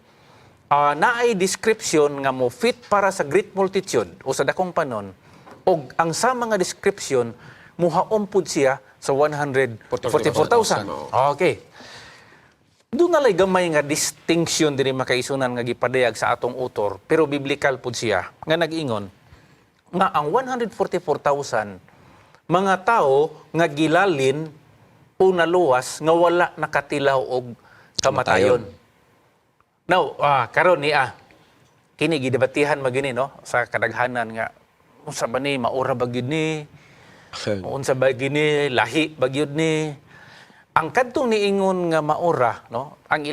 naay description nga mo fit para sa great multitude o sa dakong panon og ang sa mga description muhaom pud siya sa 144,000. Okay. Doon nalay gamay nga distinction diri makaisunan nga gipadayag sa atong author pero biblical pud siya nga nag-ingon nga ang 144,000 mga tao nga gilalin o naluwas nga wala nakatilaw og kamatayon. Now, karon ni kini gidebatihan magini, no, sa kadaghanan nga unsa ba ni maura ba gyud ni? Unsa ba gini lahi ba gyud ni? Ang kadtong niingon nga maura, no, ang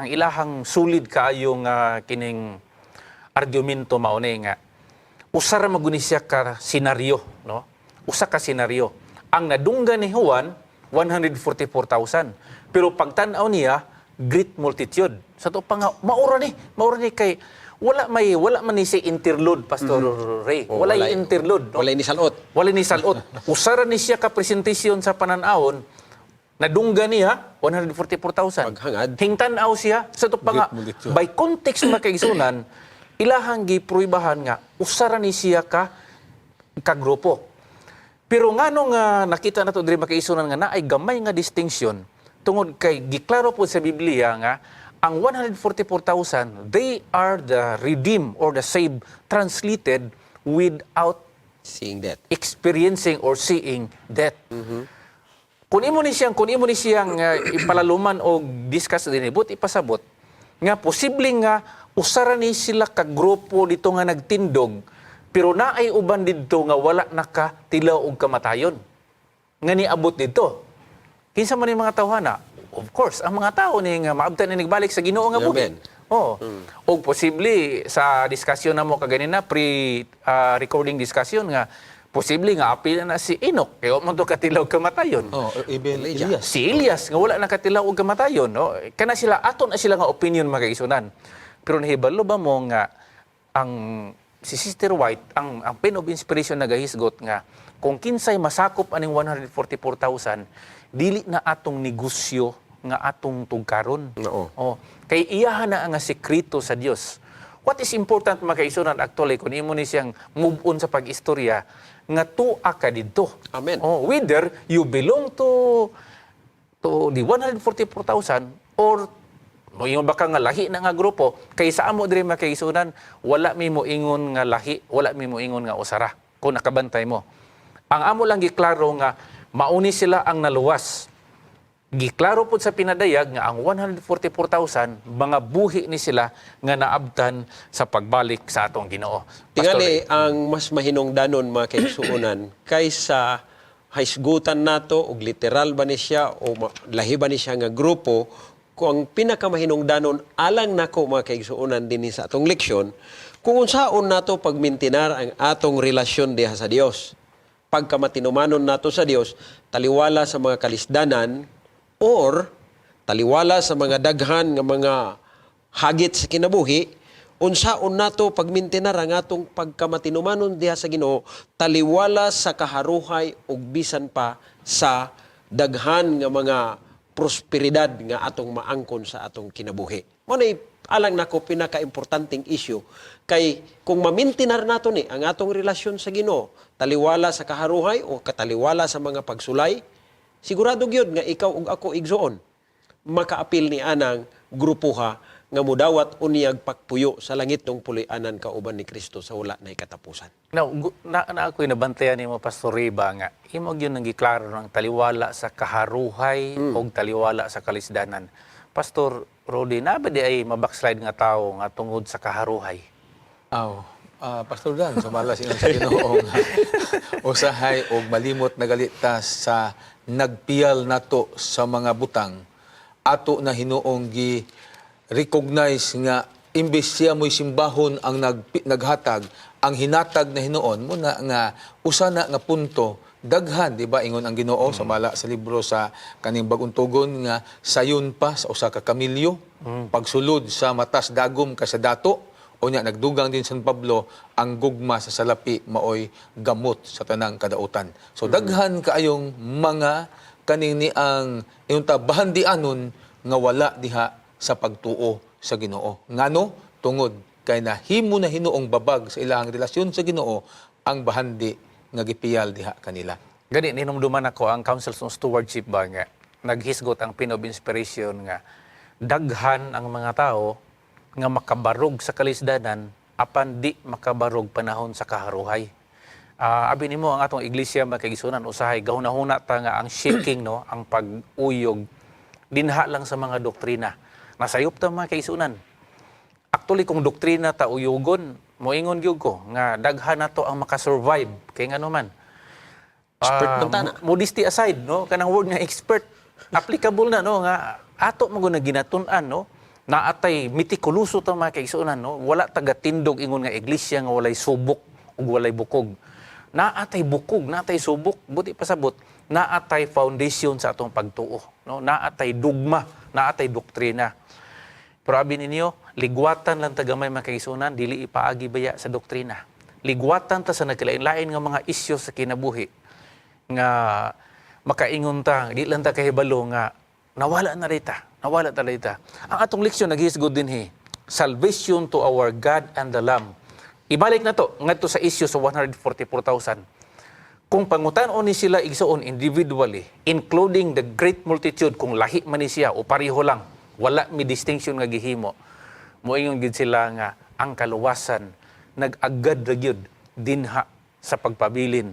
ilahang sulid kaayo nga kining argumento mao ni nga usa ra maguni siya ka senaryo, no? Usa ka senaryo. Ang nadunggan ni Juan 144,000. Pero pagtan-aw niya great multitude. Sa to pa nga maura ni kay wala man ni si interlude, Pastor Ray. Wala interlude, no? Wala ni salot. Wala ni salot. Usara ni siya ka presentasyon sa pananawon. Nadungga niya 144,000. Paghangad. Hingtan-aw siya sa to pa nga by context makaigsunan ilahang gipruibahan nga usara ni siya ka grupo. Pero ngano nga nakita nato diri makaigsunan nga naay gamay nga distinction tungod kay giklaro po sa Biblia nga ang 144,000 they are the redeemed or the saved translated without Seeing that. experiencing or seeing death. Kung imo ni siyang ipalaluman o discuss din ibut ipasabot nga posibleng nga usara ni sila ka grupo dito nga nagtindog pero naay uban didto nga wala nakatilaw og kamatayon. Nga niabot didto. Kinsa man ni mga tawhana? Of course, ang mga tao ni nga maabtan ni nagbalik sa Ginoo nga bukid. O posible sa diskusyon na mo kaganina pre-recording discussion nga posible nga apil na si Enoch kay wa man to katilaw kamatayon. Even Elias. Si Elias nga wala nakatilaw og kamatayon, no? Kana sila aton na sila nga opinion magaisunan. Pero nahibalo ba mo nga ang si Sister White ang pen of inspiration nagahisgot nga kung kinsay masakop aning 144,000 dili na atong negosyo nga atong tugkaron. Oo. Kay iyahan na ang sekreto sa Dios. What is important mga kaisunan actually kung imo ni siyang move on sa pag-istorya nga tuwa ka didto. Amen. Oh, whether you belong to the 144,000 or moingon ba ka nga lahi na nga grupo, kaysa amo diri mga kaisunan, wala mi mo ingon nga lahi, wala mi mo ingon nga usara kung nakabantay mo. Ang amo lang giklaro nga mauni sila ang naluwas. Giklaro po sa pinadayag nga ang 144,000 mga buhi ni sila nga naabtan sa pagbalik sa atong Ginoo. Tingali ang mas mahinungdanon mga kaigsuonan kaysa haisgutan nato og literal ba ni siya o lahi ba ni siya nga grupo, kung ang pinakamahinungdanon alang nako mga kaigsuonan dinhi sa atong leksyon, kung unsaon nato pagmintinar ang atong relasyon diha sa Dios. Pagkamatinumanon nato sa Dios, taliwala sa mga kalisdanan or taliwala sa mga daghan nga mga hagit sa kinabuhi, unsaon nato pagmintinar ang atong pagkamatinumanon diha sa Ginoo, taliwala sa kaharuhay ug bisan pa sa daghan nga mga prosperidad nga atong maangkon sa atong kinabuhi. Mo nay alang nako pinaka-importanting issue kay kung mamintinar nato ni ang atong relasyon sa Ginoo, taliwala sa kaharuhay o kataliwala sa mga pagsulay, sigurado gyud nga ikaw ug ako igsuon makaapil ni anang grupuha nga mudawat unyag pagpuyo sa langit ng puloy-anan kauban ni Kristo sa wala na katapusan. Now, na ako'y nabantayan ni mo, Pastor Riba, nga imong yun nang giklaro ng taliwala sa kaharuhay o taliwala sa kalisdanan. Pastor Rodi, na ba di ay mabackslide nga tao nga tungod sa kaharuhay? Pastor Dan, sumala siya sa Ginoo nga usahay og malimot nagalitas sa nagpiyal nato sa mga butang ato na hinuong gi recognize nga imbes siya mo'y simbahon ang naghatag, ang hinatag na hinuon mo na nga usa na nga punto daghan, di ba, ingon ang Ginoo sa mala sa libro sa kaning bagong tugon nga sayon pa sa usa ka kamilyo, pagsulod sa matas dagom ka sa dato, o nya nagdugang din San Pablo ang gugma sa salapi maoy gamot sa tanang kadautan. So daghan kaayong mga kaning ni ang inunta bahandianon nga wala diha sa pagtuo sa Ginoo. Ngano? Tungod kay nahimo na hinuong babag sa ilang relasyon sa Ginoo ang bahandi nga gipiyal diha kanila. Gani, ninumduman ako ang Council of Stewardship ba nga, naghisgot ang pin of inspiration nga, daghan ang mga tao nga makabarog sa kalisdanan apan di makabarog panahon sa kaharuhay. Abi nimo ang atong iglesia makigisunan usahay gahuna-huna ta nga ang shaking no, ang pag-uyog dinha lang sa mga doktrina. Nasayop ta mga kaisunan. Actually kung doktrina ta uyugon, moingon gyud ko nga daghan nato ang makasurvive kay ngano man. Expert man ta na. Modesty aside no, kanang word nga expert applicable na no nga ato mo na ginatun-an no. Naatay mitikuloso ta mga kaisunan no, wala taga tindog ingon nga iglesia nga walay subok ug walay bukog. Naatay bukog, naatay subok, buti pasabot, naatay foundation sa atong pagtuo, no? Naatay dugma, naatay doktrina. Pero abi ninyo, ligwatan lang tagamay mga kaisunan, dili ipaagi baya sa doktrina. Ligwatan ta sa nagkalain-lain nga mga isyu sa kinabuhi nga makaingon ta, di lang ta kahibalo nga nawala na rita. Ang atong leksyon naghisgod din salvation to our God and the Lamb. Ibalik na to, ngadto sa issue sa 144,000. Kung pangutan-on ni sila igsoon individually, including the great multitude, kung lahi man ni siya o pareho lang, wala mi distinction nga gihimo, moingon gid sila nga ang kaluwasan nag-agad ra gyud dinha sa pagpabilin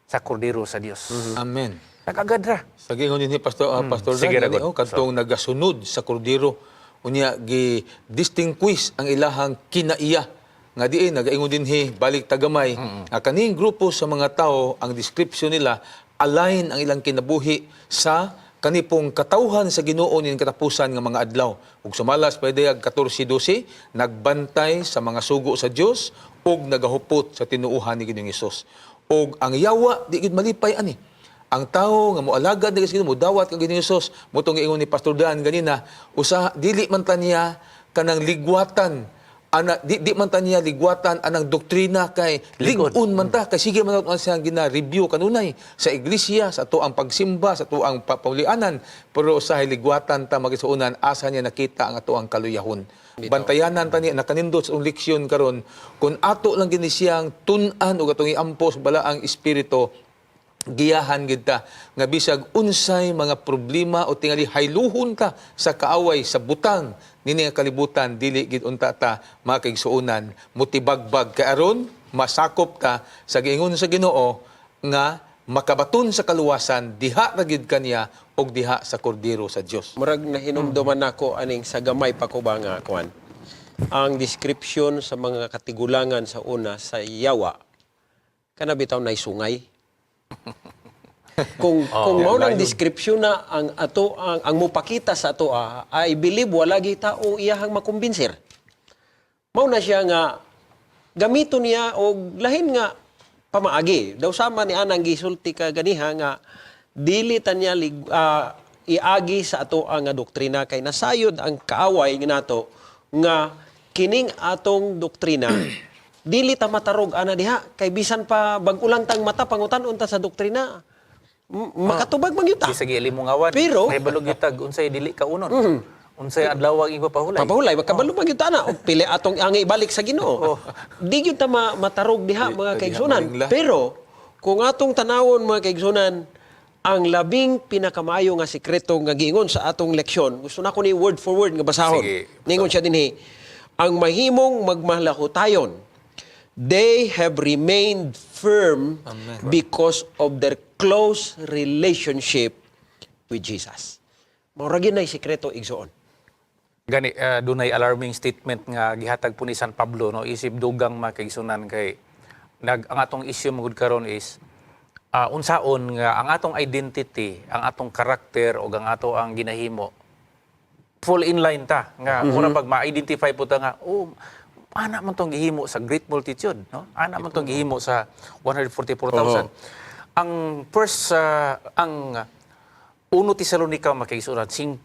sa kordero sa Dios. Amen. Nag-agad ra. Sa gingon ni Pastor Sige, Dan, Ragon. kadtong nagasunod sa kordero, unya gi distinguish ang ilahang kinaiya nga diin nagaingon dinhi balik tagamay nga kaning grupo sa mga tao ang description nila align ang ilang kinabuhi sa kanipong katawhan sa Ginoo nin katapusan nga mga adlaw. Ug sumalas pwede ag 14-12 nagbantay sa mga sugo sa Dios ug nagahupot sa tinuuhan ni Ginoong Hesus. Ug ang yawa di gid malipay ani. Ang tao nga moalagad ni Ginoo dawat kang Ginoong Hesus motong ingon ni Pastor Dan ganina usa dili man ta niya kanang ligwatan di man ta niya ligwatan anang doktrina kay ligon man ta kay sige man ta siya gina-review kanunay sa iglesia sa ato ang pagsimba sa ato ang paulianan pero sa ligwatan ta magisuunan asa niya nakita ang ato ang kaluyahon. Bantayanan ta niya nakanindot sa leksyon karon kung ato lang gini siyang tun-an ug atong iampos bala ang espiritu giyahan gid ta nga bisag unsay mga problema o tingali hayluhon ka sa kaaway sa butang nini nga kalibutan dili gid unta ta mga kaigsuonan motibagbag kay aron masakop ta sa giingon sa Ginoo nga makabaton sa kaluwasan diha ra gid kaniya og diha sa kordero sa Dios. Murag nahinumduman nako aning sa gamay pa ko ba nga kuan. Ang description sa mga katigulangan sa una sa yawa kana bitaw nay sungay. Kung mao nang description na ang ato ang mupakita sa ato I believe wala gi tao iyahang makumbinser. Mao na siya nga gamiton niya og lahin nga pamaagi. Daw sama ni anang gisulti ka ganiha nga dili ta niya iagi sa ato ang doktrina kay nasayod ang kaaway nga nato nga kining atong doktrina dili ta matarog ana diha kay bisan pa bag-ulang tang mata pangutan-on ta sa doktrina makatubag man yuta. Di sa gilimong Pero may balog yutag unsay dili ka unon. Unsay adlaw ang ipapahulay. Papahulay makabalo man yuta na og pili atong angi ibalik sa Ginoo. Di gyud ta matarog diha mga kaigsunan. Pero kung atong tanawon mga kaigsunan ang labing pinakamaayo nga sikreto nga giingon sa atong leksyon gusto nako ni word for word nga basahon. Ningon siya dinhi ang mahimong magmalahutayon they have remained firm because of their close relationship with Jesus. Mauragin na sikreto igsoon. Gani dunay alarming statement nga gihatag po ni San Pablo no isip dugang makaigsunan kay ang atong issue magud karon is unsaon nga ang atong identity, ang atong karakter o ang ato ang ginahimo full in line ta nga mura pag ma-identify po ta nga ana man tong gihimo sa great multitude no ana man tong gihimo sa 144,000 ang first ang 1 Tesalonica makaigsunan 5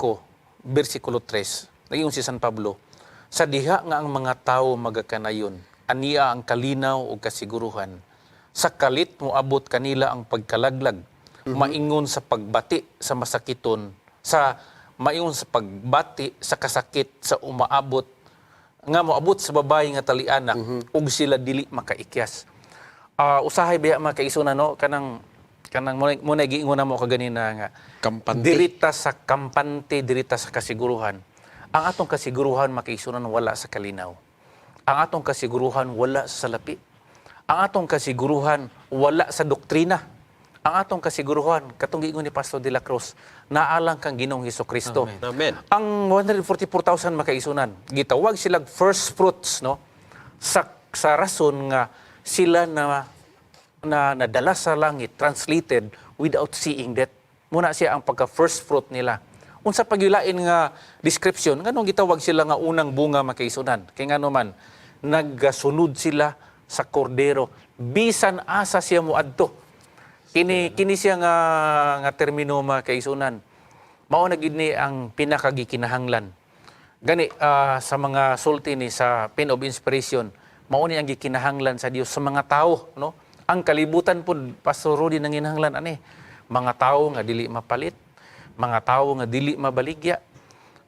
bersikulo 3 nagingon si San Pablo sa diha nga ang mga tawo magakanayon aniya ang kalinaw ug kasiguruhan sa kalit moabot kanila ang pagkalaglag maingon sa pagbati sa masakiton sa maingon sa pagbati sa kasakit sa umaabot nga moabot sa babae nga talianak ug sila dili makaikyas. Usahay biya mga kaigsunan no kanang muna giingon namo kaganina nga Kampante. dirita sa kampante dirita sa kasiguruhan. Ang atong kasiguruhan makaigsunan wala sa kalinaw. Ang atong kasiguruhan wala sa salapi. Ang atong kasiguruhan wala sa doktrina. Ang atong kasiguruhan katong giingon ni Pastor De La Cruz naalang kang Ginoong Hesukristo. Amen. Ang 144,000 makaisunan gitawag silang first fruits no sa rason nga sila na nadala sa langit translated without seeing that muna siya ang pagka first fruit nila unsa pagyulain nga description nganong gitawag sila nga unang bunga makaisunan kay ngano man nagsunod sila sa kordero bisan asa siya moadto. Kini siya nga termino makaisunan. Mao na gid ni ang pinakagikinahanglan. Gani sa mga sulti ni sa Pen of Inspiration, mao ni ang gikinahanglan sa Dios sa mga tao, no? Ang kalibutan pud Pastor Rudy nang ginahanglan ani, mga tao nga dili mapalit, mga tao nga dili mabaligya,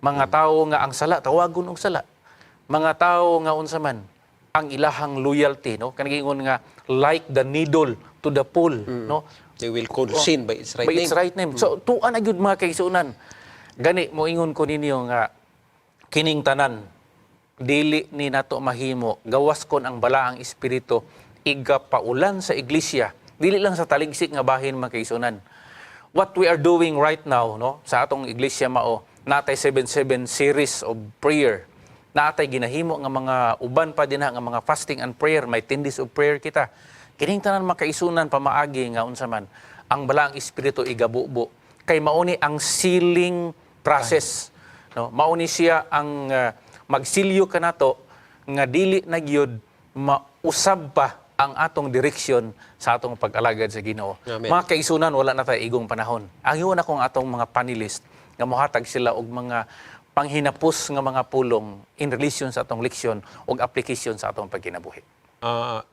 mga tao nga ang sala tawagon og sala. Mga tao nga unsa man ang ilahang loyalty, no? Kanigingon nga like the needle to the pool, no? They will call sin by its right by name. its right name. So tuan na gyud mga kaigsuonan. Gani moingon ko ninyo nga kining tanan dili ni nato mahimo gawas kon ang balaang espiritu igapaulan sa iglesia dili lang sa taligsik nga bahin mga kaigsuonan. What we are doing right now no sa atong iglesia mao natay 77 series of prayer. Natay ginahimo nga mga uban pa dinha nga mga fasting and prayer, may 10 days of prayer kita. Kining tanan makaisunan pamaagi nga unsa man ang balaang espiritu igabubo kay mauni ang sealing process no mauni siya ang magsilyo kanato nga dili na gyud mausab pa ang atong direksyon sa atong pag-alagad sa Ginoo. Mga kaisunan wala na tay igong panahon. Ang iyon akong atong mga panelist nga mohatag sila og mga panghinapos nga mga pulong in relation sa atong leksyon o application sa atong pagkinabuhi.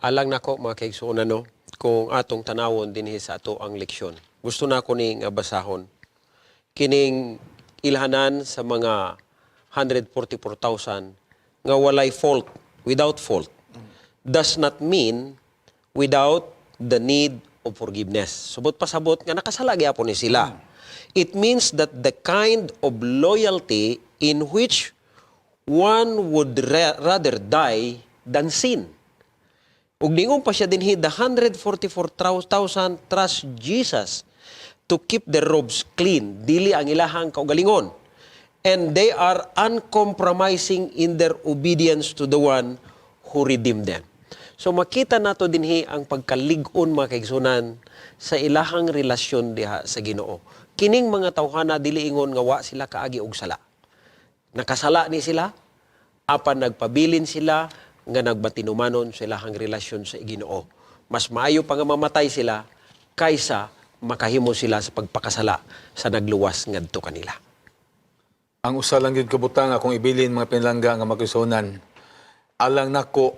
Alang nako mga kaigsuonan no, kung atong tanawon dinhi sa ato ang leksyon. Gusto na ko ning basahon kining ilhanan sa mga 144,000 nga walay fault, without fault, does not mean without the need of forgiveness. Subot pasabot nga nakasala gyapon ni sila. It means that the kind of loyalty in which one would rather die than sin. Ug ningon pa siya dinhi, the 144,000 trust Jesus to keep their robes clean, dili ang ilahang kaugalingon. And they are uncompromising in their obedience to the one who redeemed them. So makita nato dinhi ang pagkalig-on mga kaigsunan sa ilahang relasyon diha sa Ginoo. Kining mga tawhana dili ingon nga wa sila kaagi og sala. Nakasala ni sila, apan nagpabilin sila nga nagbatinumanon sa ilahang relasyon sa Ginoo. Mas maayo pa nga mamatay sila kaysa makahimo sila sa pagpakasala sa nagluwas ngadto kanila. Ang usa lang gyud kabutang akong ibilin mga pinlangga nga magkasunan. Alang nako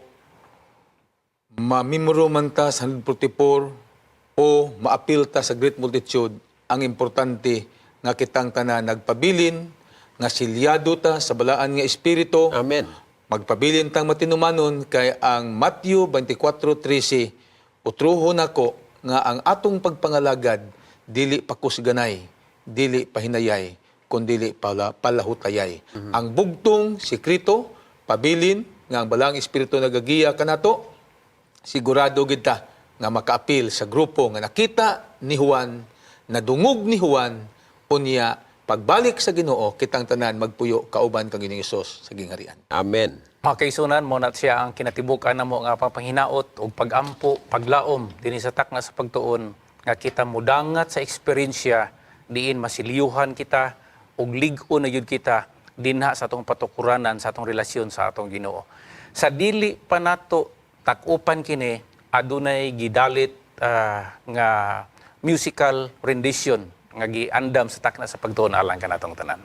mamimoro man ta sa 144 o maapil ta sa great multitude, ang importante nga kitang tanan nagpabilin nga silyado ta sa balaan nga espiritu. Amen. Magpabilin tang matinumanon kay ang Matthew 24:13 utruhon nako nga ang atong pagpangalagad dili pakusganay, dili pahinayay, kundi palahutayay. Ang bugtong sekreto pabilin nga ang balang espiritu nagagiya kanato, sigurado gid ta nga makaapil sa grupo nga nakita ni Juan, nadungog ni Juan, unya pagbalik sa Ginoo kitang tanan magpuyo kauban kang Ginoong Hesus sa gingharian. Amen. Mga kaisunan, mo na siya ang kinatibukan na mo nga panghinaot o pagampo, paglaom, din sa takna sa pagtuon, nga kita mudangat sa eksperyensya, diin masiliyuhan kita, o lig-o na yun kita, dinha sa atong patukuranan, sa atong relasyon sa atong Ginoo. Sa dili pa nato takupan kini, adunay gidalit nga musical rendition, nga giandam sa takna sa pagtuon alang kanatong tanan.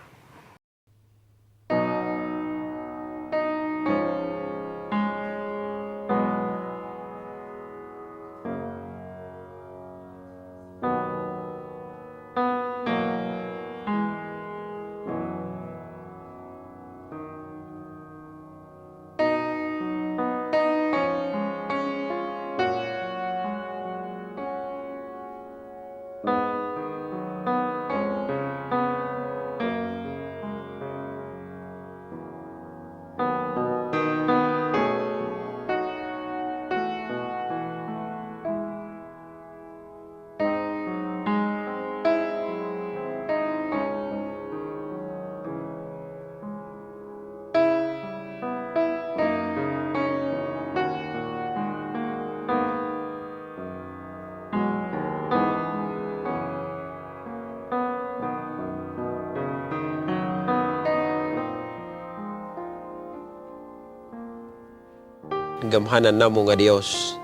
Gamhanan namo nga Dios.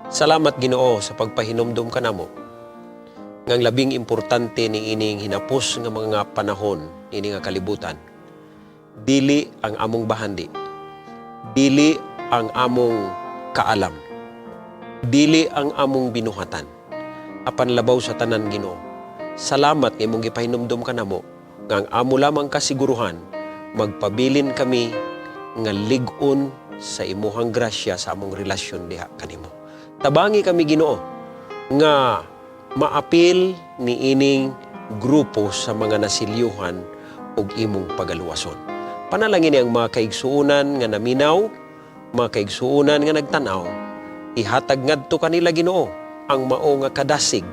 Salamat Ginoo sa pagpahinumdum ka namo. Ngang labing importante ni ining hinapos nga mga panahon ini nga kalibutan. Dili ang among bahandi. Dili ang among kaalam. Dili ang among binuhatan. Apan labaw sa tanan Ginoo. Salamat nga imong gipahinumdum ka namo nga ang amo lamang kasiguruhan magpabilin kami nga lig-on sa imuhang grasya sa among relasyon diha kanimo. Tabangi kami Ginoo nga maapil ni ining grupo sa mga nasilyuhan ug imong pagaluwason. Panalangin ang mga kaigsuunan nga naminaw, mga kaigsuunan nga nagtanaw, ihatag ngadto kanila Ginoo ang mao nga kadasig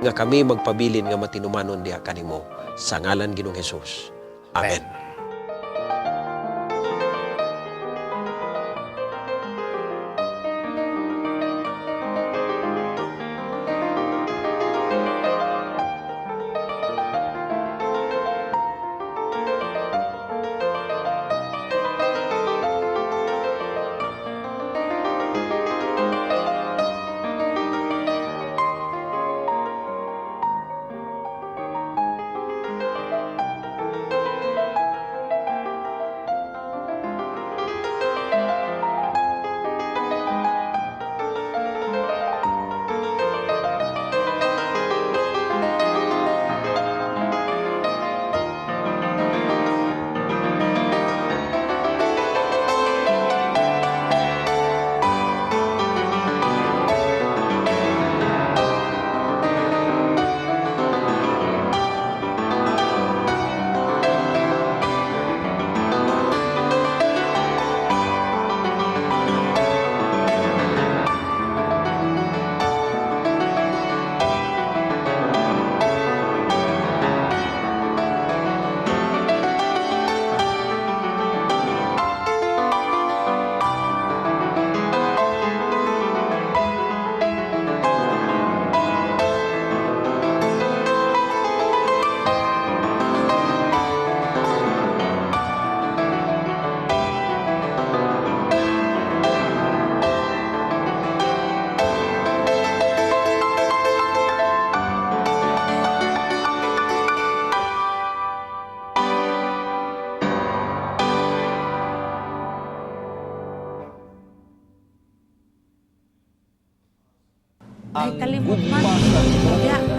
nga kami magpabilin nga matinumanon diha kanimo sa ngalan Ginoong Hesus. Amen.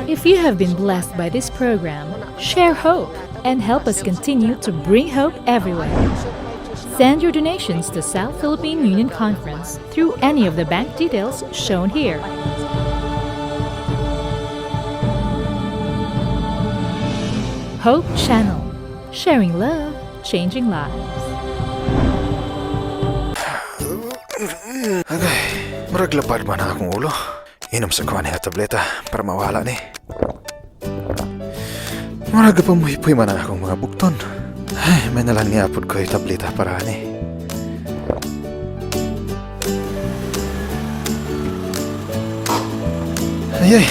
If you have been blessed by this program, share hope and help us continue to bring hope everywhere. Send your donations to South Philippine Union Conference through any of the bank details shown here. Hope Channel. Sharing love, changing lives. Agay, murag lapad man ang akong ulo. Inom sa kuha niya tableta para mawala ni. Murag pamuhipoy man ang akong mga bukton. Ay, may nalang niapod ko yung tableta para ni. Ayay,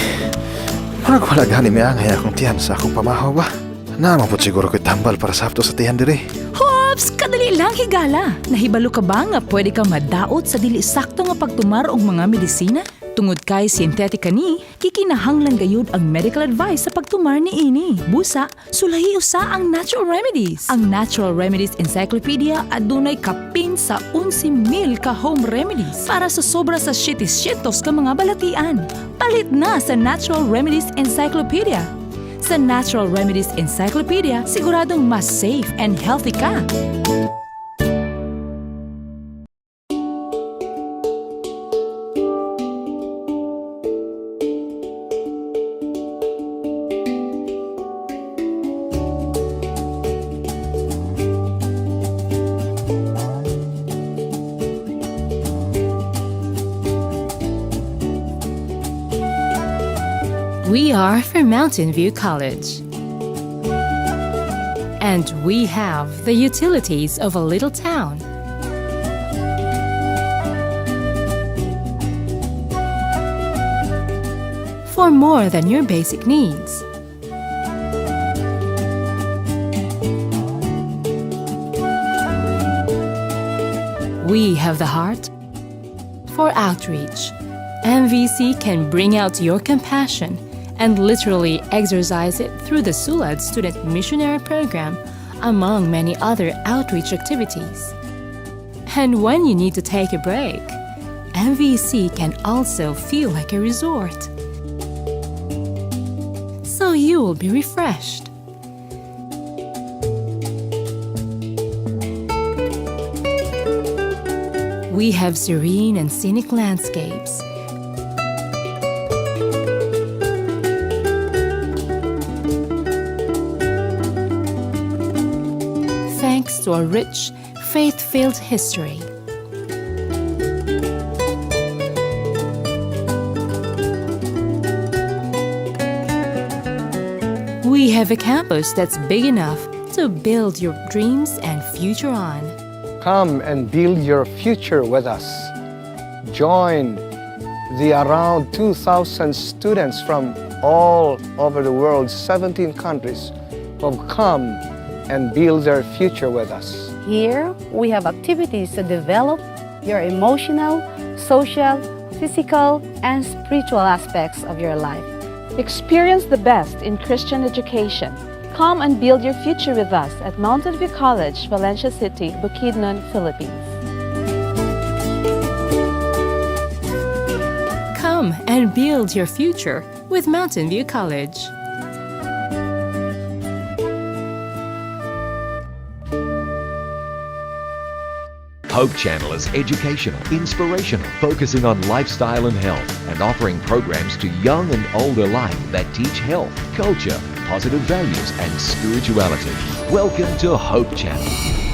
murag wala gani may angay akong tiyan sa akong pamahaw ba? Naman po siguro ko'y tambal para sa hapto sa tiyan dire. Hops! Kadali lang higala! Nahibalo ka ba nga pwede ka madaot sa dili sakto nga pagtumar og mga medisina? Tungod kay sintetika ni, kikinahanglan gayud ang medical advice sa pagtumar ni ini. Busa, sulahi usa ang Natural Remedies. Ang Natural Remedies Encyclopedia adunay kapin sa 11,000 ka home remedies para sa sobra sa shitis-shitos ka mga balatian. Palit na sa Natural Remedies Encyclopedia. Sa Natural Remedies Encyclopedia, siguradong mas safe and healthy ka. We are from Mountain View College. And we have the utilities of a little town. For more than your basic needs. We have the heart for outreach. MVC can bring out your compassion and literally exercise it through the SULAD Student Missionary Program, among many other outreach activities. And when you need to take a break, MVC can also feel like a resort. So you will be refreshed. We have serene and scenic landscapes. Thanks to a rich, faith-filled history. We have a campus that's big enough to build your dreams and future on. Come and build your future with us. Join the around 2,000 students from all over the world, 17 countries, who have come and build their future with us. Here, we have activities to develop your emotional, social, physical, and spiritual aspects of your life. Experience the best in Christian education. Come and build your future with us at Mountain View College, Valencia City, Bukidnon, Philippines. Come and build your future with Mountain View College. Hope Channel is educational, inspirational, focusing on lifestyle and health, and offering programs to young and old alike that teach health, culture, positive values, and spirituality. Welcome to Hope Channel.